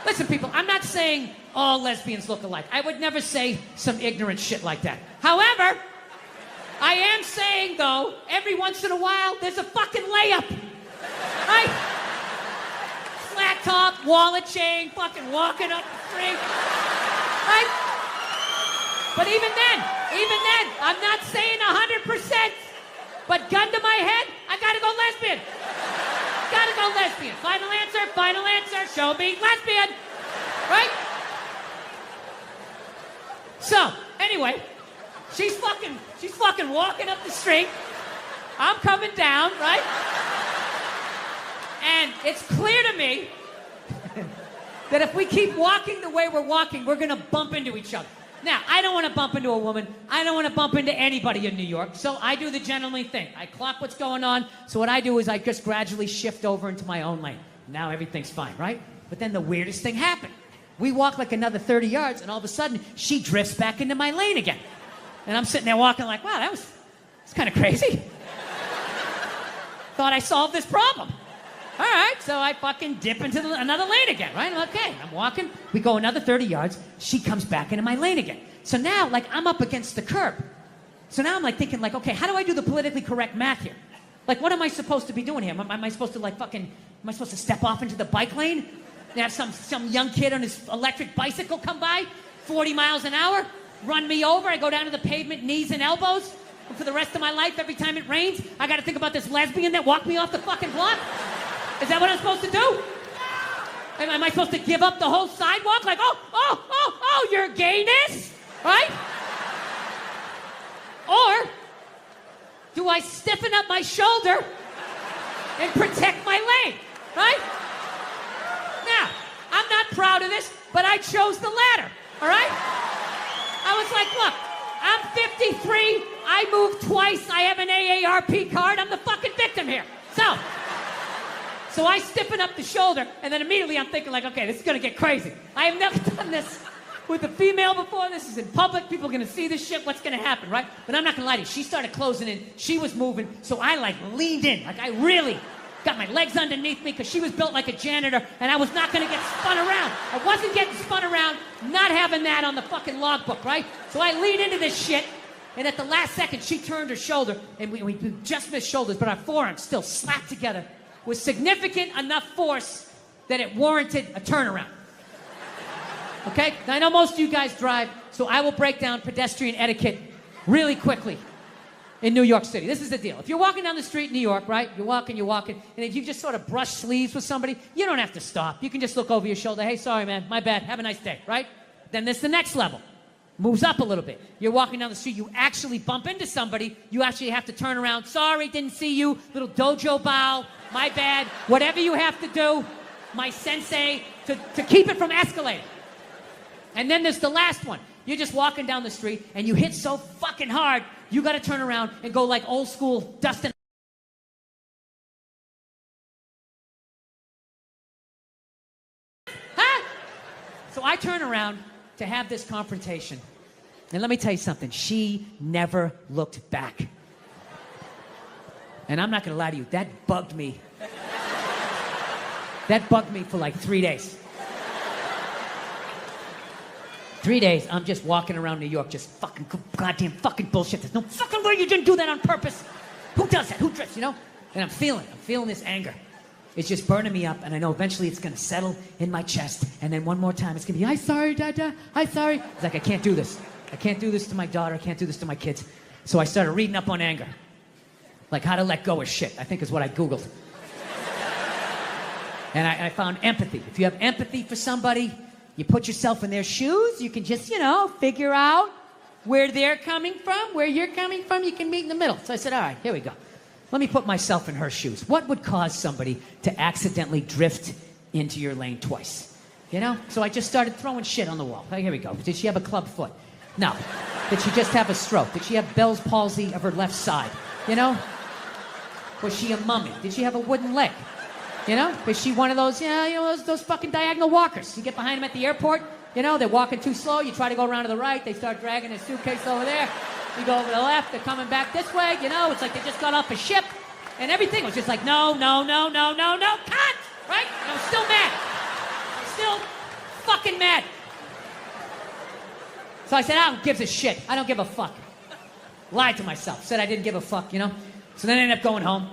S1: Listen, people, I'm not saying all lesbians look alike. I would never say some ignorant shit like that. However, I am saying, though, every once in a while, there's a fucking layup. Right? Flat top, wallet chain, fucking walking up the street. Right? But even then, I'm not saying 100%. But gun to my head, I gotta go lesbian. Gotta go lesbian. Final answer, show me lesbian. Right? So, anyway, she's fucking walking up the street. I'm coming down, right? And it's clear to me that if we keep walking the way we're walking, we're gonna bump into each other. Now, I don't want to bump into a woman. I don't want to bump into anybody in New York. So I do the gentlemanly thing. I clock what's going on. So what I do is I just gradually shift over into my own lane. Now everything's fine, right? But then the weirdest thing happened. We walk like another 30 yards, and all of a sudden, she drifts back into my lane again. And I'm sitting there walking like, wow, that's kind of crazy. Thought I solved this problem. All right, so I fucking dip into another lane again, right? Okay, I'm walking. We go another 30 yards. She comes back into my lane again. So now, like, I'm up against the curb. So now I'm, like, thinking, like, okay, how do I do the politically correct math here? Like, what am I supposed to be doing here? Am I supposed to, like, am I supposed to step off into the bike lane and have some young kid on his electric bicycle come by, 40 miles an hour, run me over? I go down to the pavement, knees and elbows. And for the rest of my life, every time it rains, I got to think about this lesbian that walked me off the fucking block? Is that what I'm supposed to do? Am I supposed to give up the whole sidewalk? Like, oh, your gayness? Right? Or do I stiffen up my shoulder and protect my lane? Right? Now, I'm not proud of this, but I chose the latter. All right? I was like, look, I'm 53. I moved twice. I have an AARP card. I'm the fucking victim here. So I stiffen up the shoulder, and then immediately I'm thinking, like, okay, this is gonna get crazy. I have never done this with a female before. This is in public. People are gonna see this shit. What's gonna happen, right? But I'm not gonna lie to you. She started closing in. She was moving, so I, like, leaned in. Like, I really got my legs underneath me because she was built like a janitor, and I was not gonna get spun around. I wasn't getting spun around, not having that on the fucking logbook, right? So I leaned into this shit, and at the last second, she turned her shoulder, and we just missed shoulders, but our forearms still slapped together with significant enough force that it warranted a turnaround. Okay? Now, I know most of you guys drive, so I will break down pedestrian etiquette really quickly in New York City. This is the deal. If you're walking down the street in New York, right? You're walking, and if you just sort of brush sleeves with somebody, you don't have to stop. You can just look over your shoulder. Hey, sorry, man. My bad. Have a nice day, right? Then there's the next level. Moves up a little bit. You're walking down the street, you actually bump into somebody, you actually have to turn around. Sorry, didn't see you. Little dojo bow. My bad. Whatever you have to do, my sensei, to keep it from escalating. And then there's the last one. You're just walking down the street, and you hit so fucking hard, you got to turn around and go like old school Dustin. Huh? So I turn around to have this confrontation. And let me tell you something. She never looked back. And I'm not going to lie to you. That bugged me. That bugged me for like 3 days. 3 days, I'm just walking around New York, just fucking goddamn fucking bullshit. There's no fucking way you didn't do that on purpose. Who does that? Who drifts, you know? And I'm feeling this anger. It's just burning me up, and I know eventually it's gonna settle in my chest, and then one more time it's gonna be, I'm sorry, Dada, I'm sorry. It's like, I can't do this. I can't do this to my daughter, I can't do this to my kids. So I started reading up on anger. Like how to let go of shit, I think is what I Googled. And I found empathy. If you have empathy for somebody, you put yourself in their shoes, you can just, figure out where they're coming from, where you're coming from, you can meet in the middle. So I said, all right, here we go. Let me put myself in her shoes. What would cause somebody to accidentally drift into your lane twice? You know? So I just started throwing shit on the wall. Here we go. Did she have a club foot? No. Did she just have a stroke? Did she have Bell's palsy of her left side? You know? Was she a mummy? Did she have a wooden leg? You know? Was she one of those, those fucking diagonal walkers? You get behind them at the airport, you know, they're walking too slow, you try to go around to the right, they start dragging a suitcase over there. You go over to the left, they're coming back this way, you know, it's like they just got off a ship. And everything was just like, no, cut! Right? And I was still mad. Still fucking mad. So I said, I don't give a shit. I don't give a fuck. Lied to myself. Said I didn't give a fuck, you know? So then I ended up going home.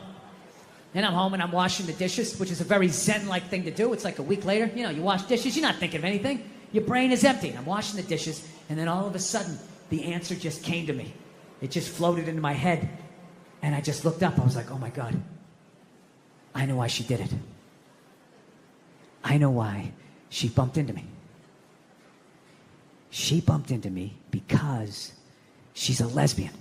S1: Then I'm home and I'm washing the dishes, which is a very zen-like thing to do. It's like a week later. You know, you wash dishes, you're not thinking of anything. Your brain is empty. And I'm washing the dishes, and then all of a sudden, the answer just came to me. It just floated into my head. And I just looked up. I was like, oh my God. I know why she did it. I know why she bumped into me. She bumped into me because she's a lesbian.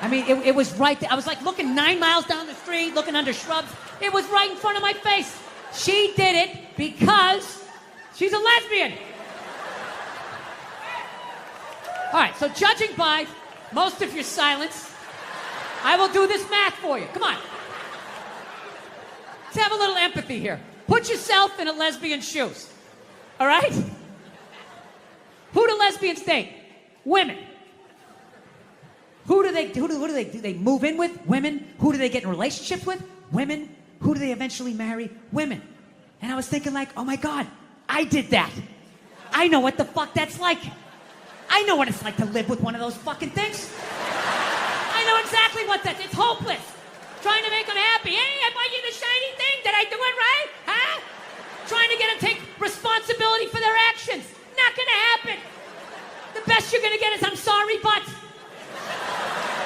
S1: I mean, it was right there. I was like looking 9 miles down the street, looking under shrubs. It was right in front of my face. She did it because she's a lesbian. All right, so judging by most of your silence, I will do this math for you. Come on. Let's have a little empathy here. Put yourself in a lesbian's shoes. All right? Who do lesbians date? Women. Who do they move in with? Women. Who do they get in relationships with? Women. Who do they eventually marry? Women. And I was thinking like, oh my God, I did that. I know what the fuck that's like. I know what it's like to live with one of those fucking things. I know exactly what that's. It's hopeless. Trying to make them happy. Hey, I bought you the shiny thing. Did I do it right? Huh? Trying to get them to take responsibility for their actions. Not gonna happen. The best you're gonna get is I'm sorry, but.